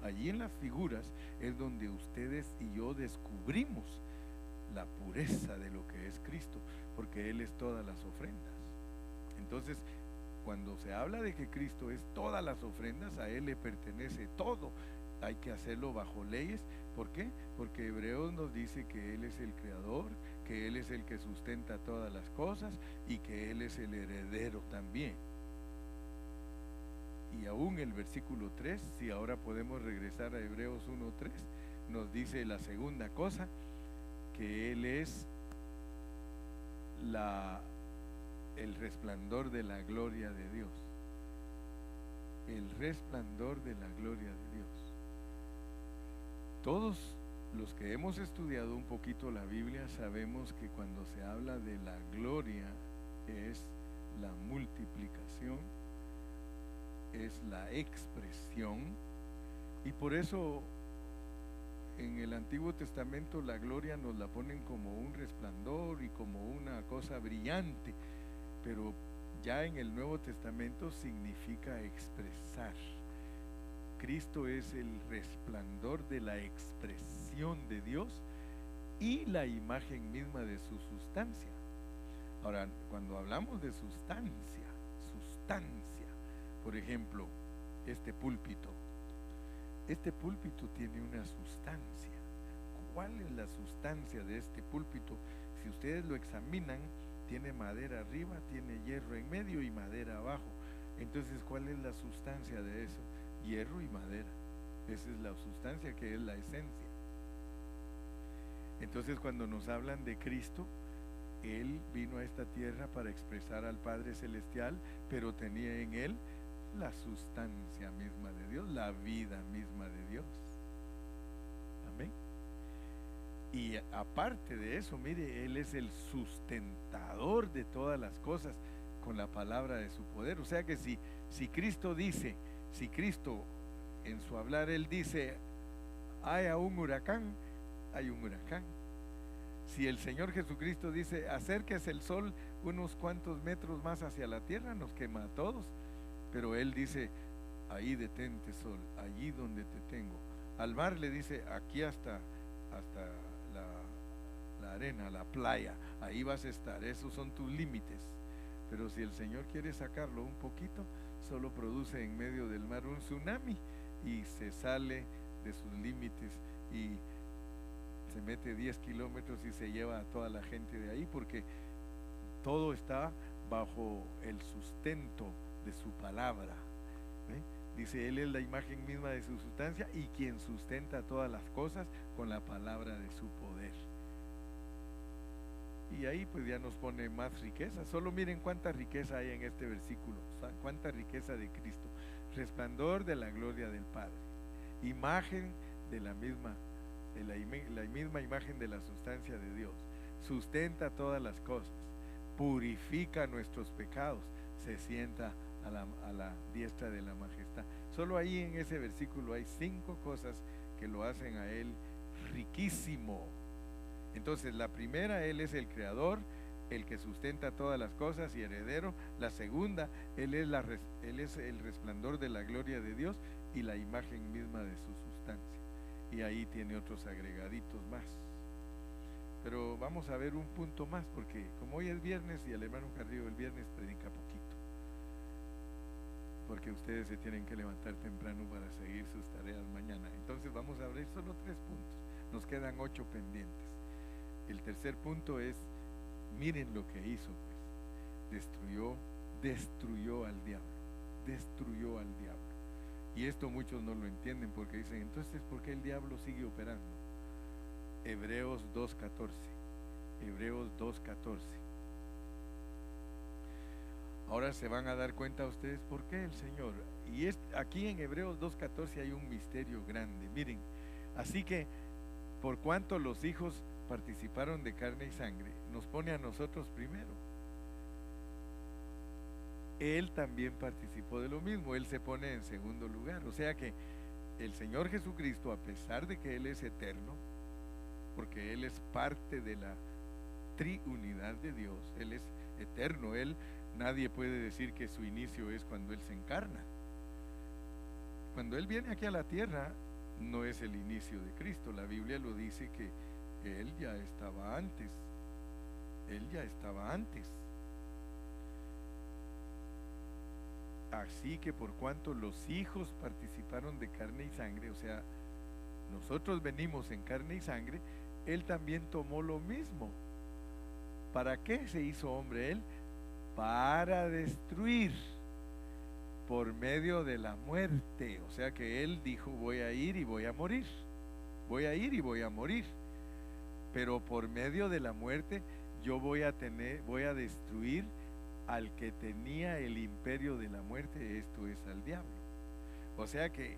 Allí en las figuras es donde ustedes y yo descubrimos la pureza de lo que es Cristo, porque Él es todas las ofrendas. Entonces, cuando se habla de que Cristo es todas las ofrendas, a Él le pertenece todo. Hay que hacerlo bajo leyes. ¿Por qué? Porque Hebreos nos dice que Él es el creador, que Él es el que sustenta todas las cosas y que Él es el heredero también. Y aún el versículo 3, si ahora podemos regresar a Hebreos 1:3, nos dice la segunda cosa, que Él es el resplandor de la gloria de Dios. El resplandor de la gloria de Dios. Todos los que hemos estudiado un poquito la Biblia sabemos que cuando se habla de la gloria es la multiplicación, es la expresión, y por eso en el Antiguo Testamento la gloria nos la ponen como un resplandor y como una cosa brillante, pero ya en el Nuevo Testamento significa expresar. Cristo es el resplandor de la expresión de Dios y la imagen misma de su sustancia. Ahora, cuando hablamos de sustancia, por ejemplo, este púlpito tiene una sustancia. ¿Cuál es la sustancia de este púlpito? Si ustedes lo examinan, tiene madera arriba, tiene hierro en medio y madera abajo. Entonces, ¿cuál es la sustancia de eso? Hierro y madera. Esa es la sustancia, que es la esencia. Entonces, cuando nos hablan de Cristo, Él vino a esta tierra para expresar al Padre Celestial, pero tenía en Él la sustancia misma de Dios, la vida misma de Dios. Amén. Y aparte de eso, mire, Él es el sustentador de todas las cosas con la palabra de su poder. O sea que si Cristo dice, si Cristo en su hablar, Él dice, hay un huracán, hay un huracán. Si el Señor Jesucristo dice, acérquese el sol unos cuantos metros más hacia la tierra, nos quema a todos. Pero Él dice, ahí detente sol, allí donde te tengo. Al mar le dice, aquí hasta la arena, la playa, ahí vas a estar, esos son tus límites. Pero si el Señor quiere sacarlo un poquito, solo produce en medio del mar un tsunami y se sale de sus límites y se mete 10 kilómetros y se lleva a toda la gente de ahí, porque todo está bajo el sustento de su palabra. Dice, Él es la imagen misma de su sustancia y quien sustenta todas las cosas con la palabra de su poder. Y ahí pues ya nos pone más riqueza. Solo miren cuánta riqueza hay en este versículo, cuánta riqueza de Cristo. Resplandor de la gloria del Padre, imagen de la misma imagen de la sustancia de Dios, sustenta todas las cosas, purifica nuestros pecados, se sienta a la diestra de la majestad. Solo ahí en ese versículo hay 5 cosas que lo hacen a Él riquísimo. Entonces, la primera, Él es el creador, el que sustenta todas las cosas y heredero. La segunda, Él es el resplandor de la gloria de Dios y la imagen misma de su sustancia. Y ahí tiene otros agregaditos más. Pero vamos a ver un punto más, porque como hoy es viernes y el hermano Carrillo el viernes predica poquito, porque ustedes se tienen que levantar temprano para seguir sus tareas mañana. Entonces vamos a abrir solo 3 puntos, nos quedan 8 pendientes. El tercer punto es, miren lo que hizo, pues, destruyó al diablo. Y esto muchos no lo entienden, porque dicen, entonces, ¿por qué el diablo sigue operando? Hebreos 2:14. Ahora se van a dar cuenta ustedes por qué el Señor. Y aquí en Hebreos 2:14 hay un misterio grande. Miren, así que por cuanto los hijos participaron de carne y sangre, nos pone a nosotros primero. Él también participó de lo mismo, Él se pone en segundo lugar. O sea que el Señor Jesucristo, a pesar de que Él es eterno, porque Él es parte de la triunidad de Dios, Él es eterno, nadie puede decir que su inicio es cuando Él se encarna. Cuando Él viene aquí a la tierra, no es el inicio de Cristo. La Biblia lo dice que Él ya estaba antes. Así que por cuanto los hijos participaron de carne y sangre, o sea, nosotros venimos en carne y sangre, Él también tomó lo mismo. ¿Para qué se hizo hombre Él? Para destruir por medio de la muerte. O sea que Él dijo, voy a ir y voy a morir. Voy a ir y voy a morir. Pero por medio de la muerte yo voy a destruir al que tenía el imperio de la muerte, esto es al diablo. O sea que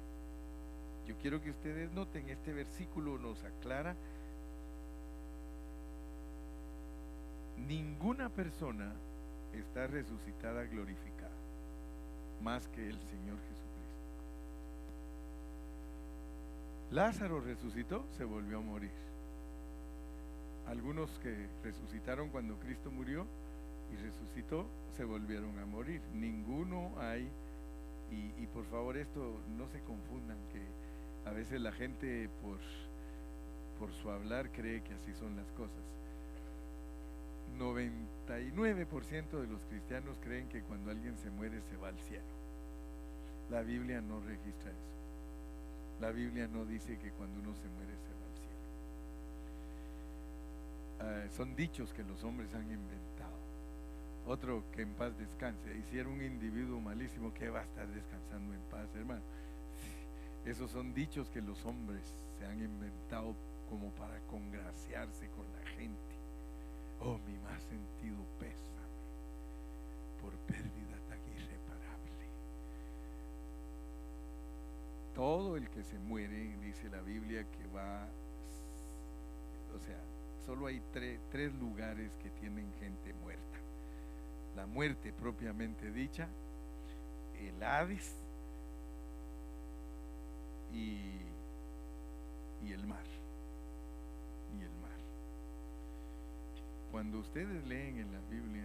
yo quiero que ustedes noten, este versículo nos aclara: ninguna persona está resucitada glorificada más que el Señor Jesucristo. Lázaro resucitó, se volvió a morir. Algunos que resucitaron cuando Cristo murió y resucitó, se volvieron a morir. Ninguno hay, y por favor esto no se confundan, que a veces la gente por su hablar cree que así son las cosas. 99% de los cristianos creen que cuando alguien se muere se va al cielo. La Biblia no registra eso. La Biblia no dice que cuando uno se muere se va al cielo. Son dichos que los hombres han inventado. Otro, que en paz descanse. Y si era un individuo malísimo, ¿qué va a estar descansando en paz, hermano? Esos son dichos que los hombres se han inventado como para congraciarse con la gente. Oh, mi más sentido pésame por pérdida tan irreparable. Todo el que se muere, dice la Biblia, que va, o sea, solo hay tres lugares que tienen gente muerta: la muerte propiamente dicha, el Hades y el mar. Y el mar. Cuando ustedes leen en la Biblia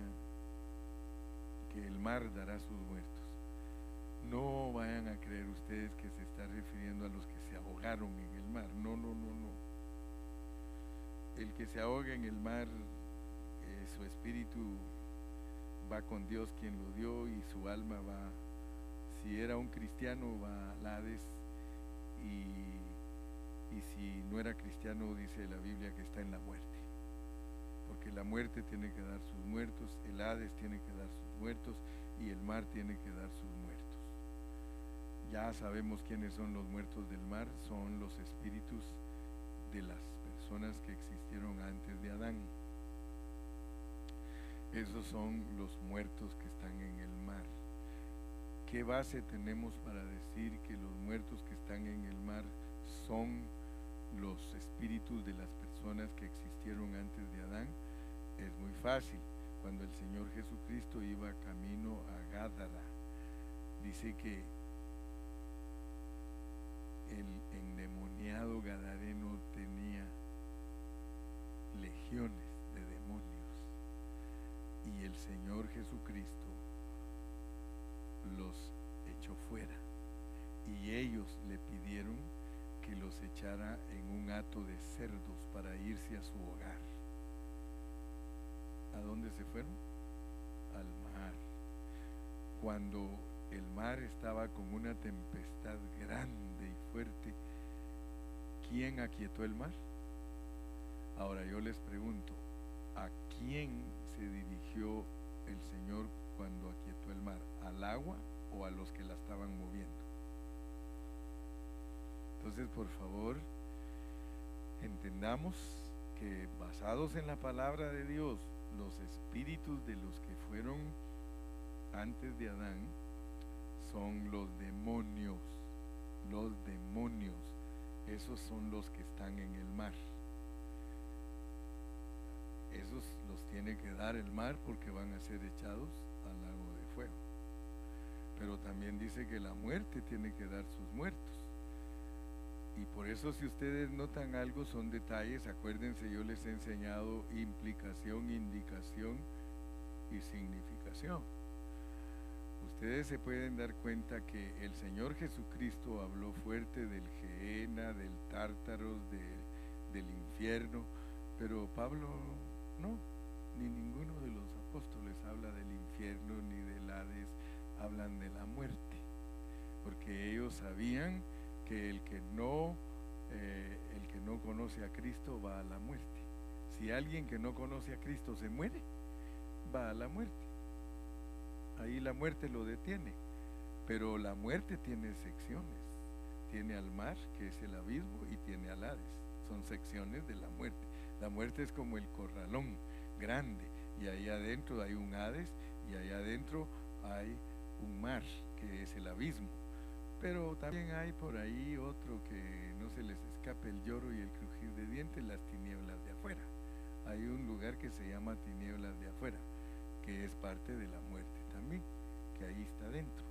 que el mar dará sus muertos, no vayan a creer ustedes que se está refiriendo a los que se ahogaron en el mar. No. El que se ahoga en el mar, su espíritu va con Dios quien lo dio, y su alma va, si era un cristiano, va al Hades, y si no era cristiano, dice la Biblia que está en la muerte. Porque la muerte tiene que dar sus muertos, el Hades tiene que dar sus muertos, y el mar tiene que dar sus muertos. Ya sabemos quiénes son los muertos del mar: son los espíritus de las personas que existieron antes de Adán. Esos son los muertos que están en el mar. ¿Qué base tenemos para decir que los muertos que están en el mar son los espíritus de las personas que existieron antes de Adán? Es muy fácil. Cuando el Señor Jesucristo iba camino a Gádara, dice que el endemoniado gadareno tenía legiones de demonios, y el Señor Jesucristo los echó fuera, y ellos le pidieron que los echara en un hato de cerdos para irse a su hogar. ¿A dónde se fueron? Al mar. Cuando el mar estaba con una tempestad grande y fuerte, ¿quién aquietó el mar? Ahora yo les pregunto, ¿a quién se dirigió el Señor cuando aquietó el mar? ¿Al agua o a los que la estaban moviendo? Entonces, por favor, entendamos que, basados en la palabra de Dios, los espíritus de los que fueron antes de Adán son los demonios. Los demonios, esos son los que están en el mar. Esos los tiene que dar el mar, porque van a ser echados al lago de fuego. Pero también dice que la muerte tiene que dar sus muertos. Y por eso, si ustedes notan algo, son detalles. Acuérdense, yo les he enseñado implicación, indicación y significación. Ustedes se pueden dar cuenta que el Señor Jesucristo habló fuerte del Gehenna, del Tártaros, del infierno, pero Pablo no, ni ninguno de los apóstoles habla del infierno, ni del Hades, hablan de la muerte, porque ellos sabían que el que no conoce a Cristo va a la muerte. Si alguien que no conoce a Cristo se muere, va a la muerte. Ahí la muerte lo detiene. Pero la muerte tiene secciones. Tiene al mar, que es el abismo, y tiene al Hades. Son secciones de la muerte. La muerte es como el corralón grande, y ahí adentro hay un Hades, y ahí adentro hay un mar, que es el abismo. Pero también hay por ahí otro que no se les escape el lloro y el crujir de dientes, las tinieblas de afuera. Hay un lugar que se llama tinieblas de afuera, que es parte de la muerte también, que ahí está dentro.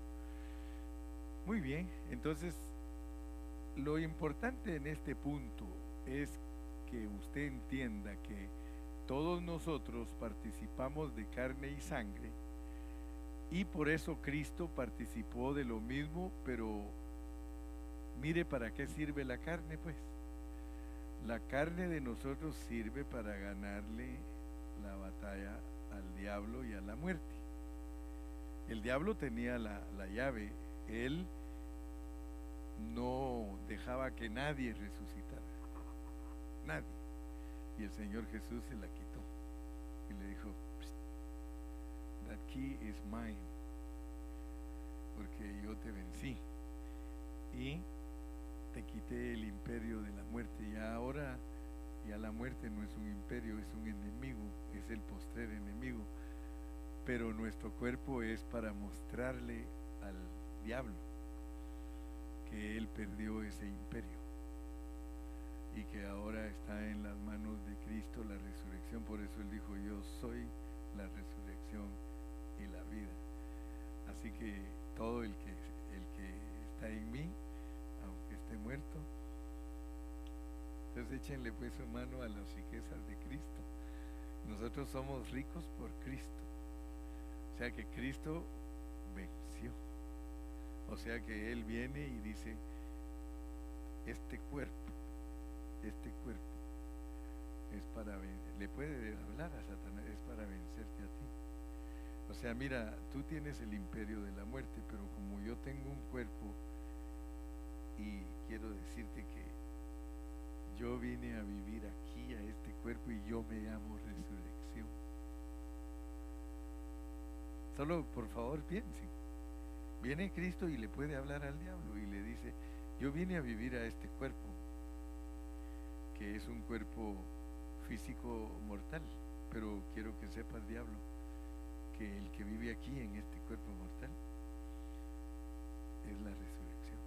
Muy bien, entonces lo importante en este punto es que usted entienda que todos nosotros participamos de carne y sangre, y por eso Cristo participó de lo mismo. Pero mire para qué sirve la carne, pues. La carne de nosotros sirve para ganarle la batalla al diablo y a la muerte. El diablo tenía la llave. Él no dejaba que nadie resucitara, nadie. Y el Señor Jesús se la quitó y le dijo: that key is mine, porque yo te vencí y te quité el imperio de la muerte. Y ahora ya la muerte no es un imperio, es un enemigo, es el postrer enemigo. Pero nuestro cuerpo es para mostrarle al diablo que él perdió ese imperio y que ahora está en las manos de Cristo la resurrección. Por eso él dijo: yo soy la resurrección y la vida. Así que todo el que está en mí, aunque esté muerto, entonces échenle pues su mano a las riquezas de Cristo. Nosotros somos ricos por Cristo. O sea que Cristo venció. O sea que Él viene y dice: este cuerpo es para vencer. Le puede hablar a Satanás: es para vencerte a ti. O sea, mira, tú tienes el imperio de la muerte, pero como yo tengo un cuerpo, y quiero decirte que yo vine a vivir aquí, a este cuerpo, y yo me llamo resurrección. Solo por favor piensen. Viene Cristo y le puede hablar al diablo y le dice: yo vine a vivir a este cuerpo, que es un cuerpo físico mortal, pero quiero que sepas, diablo, que el que vive aquí en este cuerpo mortal es la resurrección.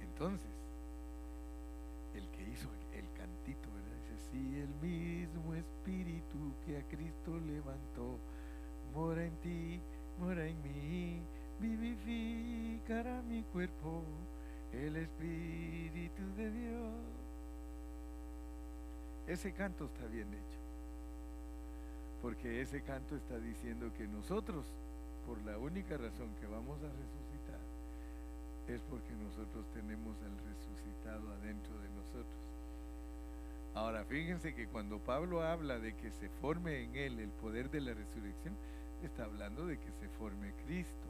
Entonces, el que hizo el cantito, ¿verdad? Dice: si el mismo espíritu que a Cristo levantó mora en ti, mora en mí, vivificará mi cuerpo el Espíritu de Dios. Ese canto está bien hecho, porque ese canto está diciendo que nosotros, por la única razón que vamos a resucitar, es porque nosotros tenemos al resucitado adentro de nosotros. Ahora fíjense que cuando Pablo habla de que se forme en él el poder de la resurrección, está hablando de que se forme Cristo.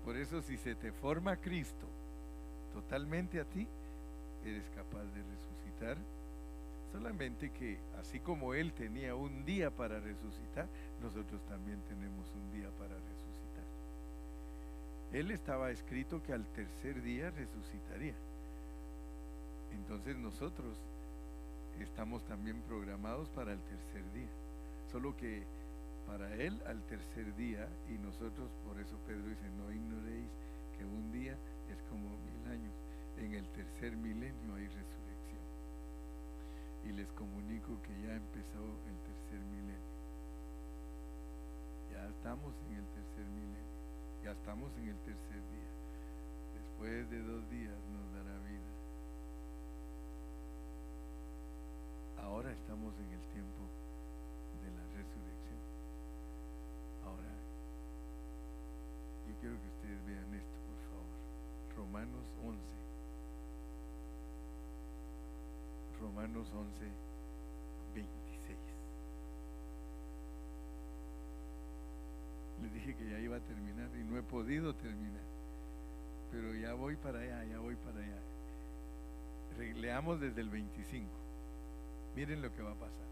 Por eso, si se te forma Cristo totalmente a ti, eres capaz de resucitar. Solamente que así como Él tenía un día para resucitar, nosotros también tenemos un día para resucitar. Él estaba escrito que al tercer día resucitaría. Entonces nosotros estamos también programados para el tercer día. Solo que para Él al tercer día, y nosotros, por eso Pedro dice: no ignoréis que un día es como 1000 años. En el tercer milenio hay resurrección. Y les comunico que ya empezó el tercer milenio. Ya estamos en el tercer milenio. Ya estamos en el tercer día. Después de 2 días nos dará vida. Ahora estamos en el tiempo de la resurrección. Ahora, yo quiero que ustedes vean esto, por favor. Romanos 11. Romanos 11, 26. dije que ya iba a terminar y no he podido terminar, pero ya voy para allá, ya voy para allá. Leamos desde el 25. Miren lo que va a pasar,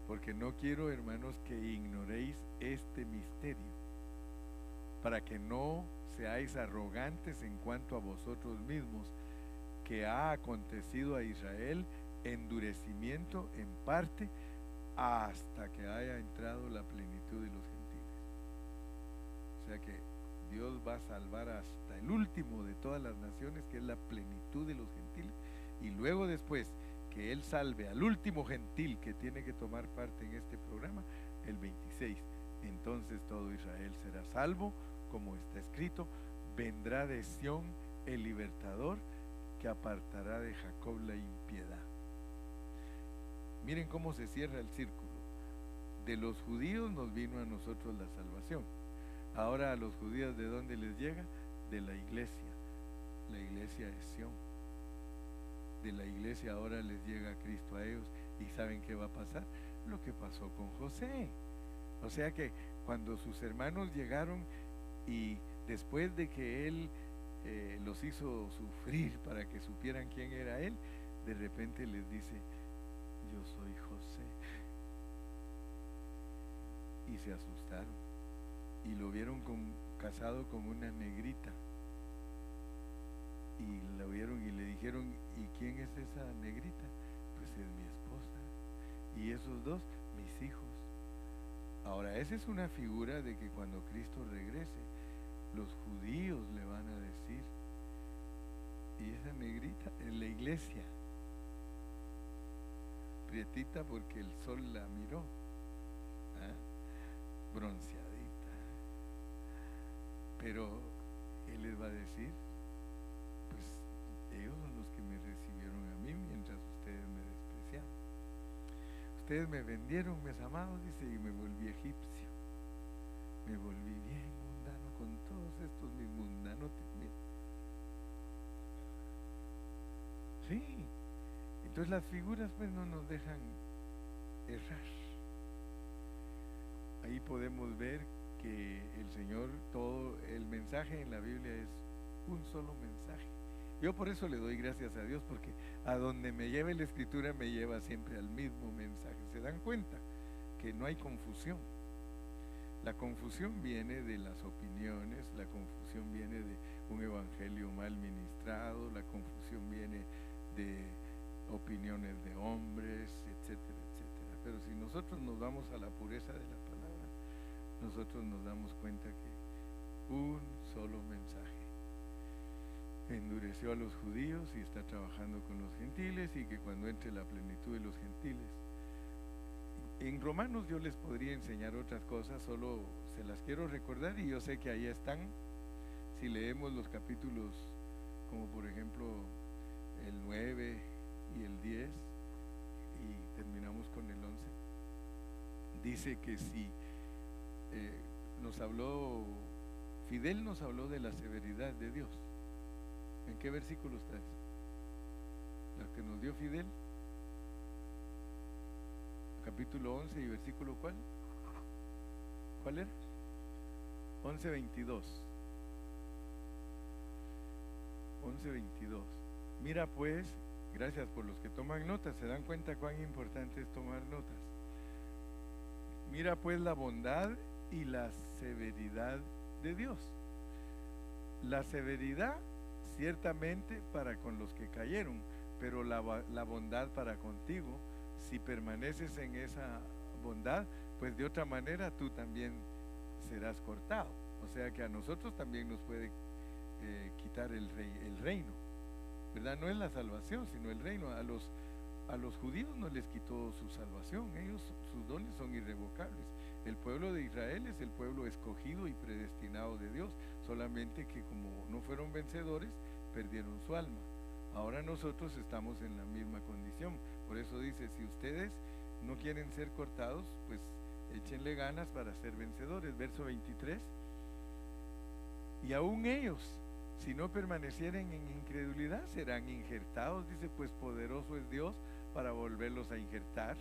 porque no quiero, hermanos, que ignoréis este misterio, para que no seáis arrogantes en cuanto a vosotros mismos, que ha acontecido a Israel endurecimiento en parte hasta que haya entrado la plenitud de los gentiles. O sea que Dios va a salvar hasta el último de todas las naciones, que es la plenitud de los gentiles, y luego después que Él salve al último gentil que tiene que tomar parte en este programa, el 26, entonces todo Israel será salvo, como está escrito: vendrá de Sión el libertador, que apartará de Jacob la impiedad. Miren cómo se cierra el círculo. De los judíos nos vino a nosotros la salvación. Ahora a los judíos, ¿de dónde les llega? De la iglesia. La iglesia es Sión. De la iglesia ahora les llega Cristo a ellos. ¿Y saben qué va a pasar? Lo que pasó con José. O sea que cuando sus hermanos llegaron y después de que él los hizo sufrir para que supieran quién era él, de repente les dice: yo soy José. Y se asustaron y lo vieron casado con una negrita, y lo vieron y le dijeron: ¿y quién es esa negrita? Pues es mi esposa. Y esos dos, mis hijos. Ahora, esa es una figura de que cuando Cristo regrese, los judíos le van a decir: y esa negrita en la iglesia, prietita porque el sol la miró, bronceadita, pero Él les va a decir: pues ellos son los que me recibieron a mí mientras ustedes me despreciaban. Ustedes me vendieron, mis amados, dice, y me volví egipcio, me volví bien mundano con todos estos mis mundanos. Sí, entonces las figuras pues no nos dejan errar. Ahí podemos ver que el Señor, todo el mensaje en la Biblia es un solo mensaje. Yo por eso le doy gracias a Dios, porque a donde me lleve la Escritura me lleva siempre al mismo mensaje. ¿Se dan cuenta? Que no hay confusión. La confusión viene de las opiniones, la confusión viene de un evangelio mal ministrado, la confusión viene de opiniones de hombres, etcétera, etcétera. Pero si nosotros nos vamos a la pureza de la palabra, nosotros nos damos cuenta que un solo mensaje endureció a los judíos y está trabajando con los gentiles, y que cuando entre la plenitud de los gentiles. En Romanos yo les podría enseñar otras cosas, solo se las quiero recordar, y yo sé que ahí están. Si leemos los capítulos, como por ejemplo el 9 y el 10, y terminamos con el 11, dice que si Fidel nos habló de la severidad de Dios. ¿En qué versículo está eso? La que nos dio Fidel, capítulo 11 y versículo ¿cuál? ¿Cuál era? 11:22. 11:22. Mira pues, gracias por los que toman notas, se dan cuenta cuán importante es tomar notas. Mira pues la bondad y la severidad de Dios. La severidad ciertamente para con los que cayeron, pero la bondad para contigo, si permaneces en esa bondad, pues de otra manera tú también serás cortado. O sea que a nosotros también nos puede quitar el reino, ¿verdad? No es la salvación, sino el reino. A los judíos no les quitó su salvación, ellos, sus dones son irrevocables. El pueblo de Israel es el pueblo escogido y predestinado de Dios, solamente que como no fueron vencedores, perdieron su alma. Ahora nosotros estamos en la misma condición. Por eso dice: si ustedes no quieren ser cortados, pues échenle ganas para ser vencedores. Verso 23. Y aún ellos, si no permanecieren en incredulidad, serán injertados. Dice: pues poderoso es Dios para volverlos a injertar.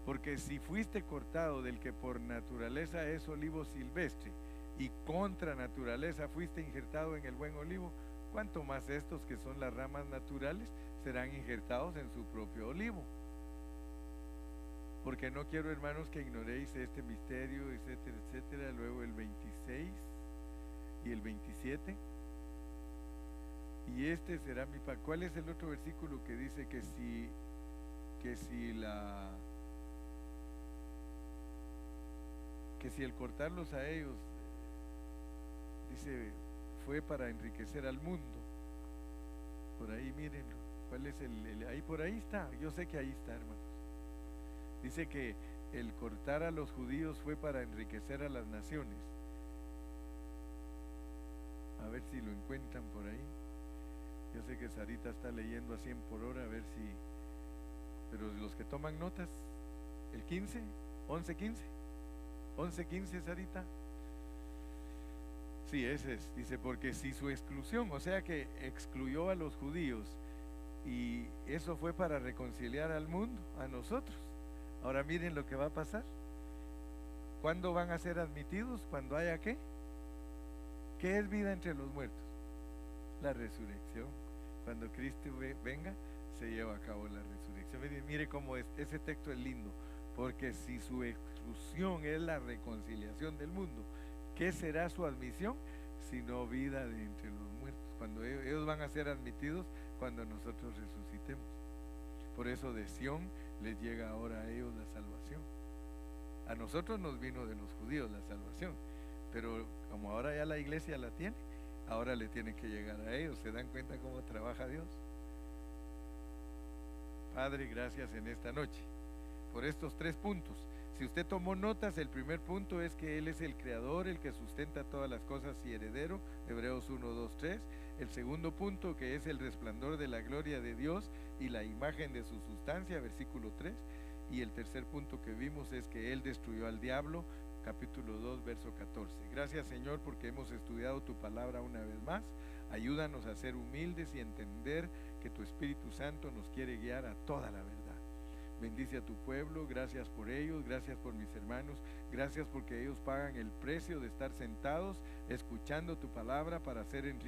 Porque si fuiste cortado del que por naturaleza es olivo silvestre, y contra naturaleza fuiste injertado en el buen olivo, cuanto más estos que son las ramas naturales serán injertados en su propio olivo. Porque no quiero, hermanos, que ignoréis este misterio, etcétera, etcétera. Luego el 26 y el 27. Y este será mi pan. ¿Cuál es el otro versículo que dice que si el cortarlos a ellos, dice, fue para enriquecer al mundo? Por ahí, mírenlo. ¿Cuál es ahí? Por ahí está. Yo sé que ahí está, hermanos. Dice que el cortar a los judíos fue para enriquecer a las naciones. A ver si lo encuentran por ahí. Yo sé que Sarita está leyendo a 100 por hora, a ver si... Pero los que toman notas, el 15, 11:15, Sarita. Sí, ese es. Dice, porque si su exclusión, o sea que excluyó a los judíos, y eso fue para reconciliar al mundo, a nosotros. Ahora miren lo que va a pasar. ¿Cuándo van a ser admitidos? Cuando haya ¿qué? ¿Qué es vida entre los muertos? La resurrección. Cuando Cristo venga, se lleva a cabo la resurrección. Mire cómo ese texto es lindo. Porque si su exclusión es la reconciliación del mundo, ¿qué será su admisión? Sino vida de entre los muertos. Cuando ellos van a ser admitidos, cuando nosotros resucitemos. Por eso de Sión les llega ahora a ellos la salvación. A nosotros nos vino de los judíos la salvación, pero como ahora ya la iglesia la tiene, ahora le tiene que llegar a ellos. ¿Se dan cuenta cómo trabaja Dios? Padre, gracias en esta noche por estos 3 puntos. Si usted tomó notas, el primer punto es que Él es el creador, el que sustenta todas las cosas y heredero, Hebreos 1, 2, 3. El segundo punto, que es el resplandor de la gloria de Dios y la imagen de su sustancia, versículo 3. Y el tercer punto que vimos es que Él destruyó al diablo, capítulo 2, verso 14. Gracias, Señor, porque hemos estudiado tu palabra una vez más. Ayúdanos a ser humildes y entender que tu Espíritu Santo nos quiere guiar a toda la verdad. Bendice a tu pueblo, gracias por ellos, gracias por mis hermanos, gracias porque ellos pagan el precio de estar sentados escuchando tu palabra para ser enriquecidos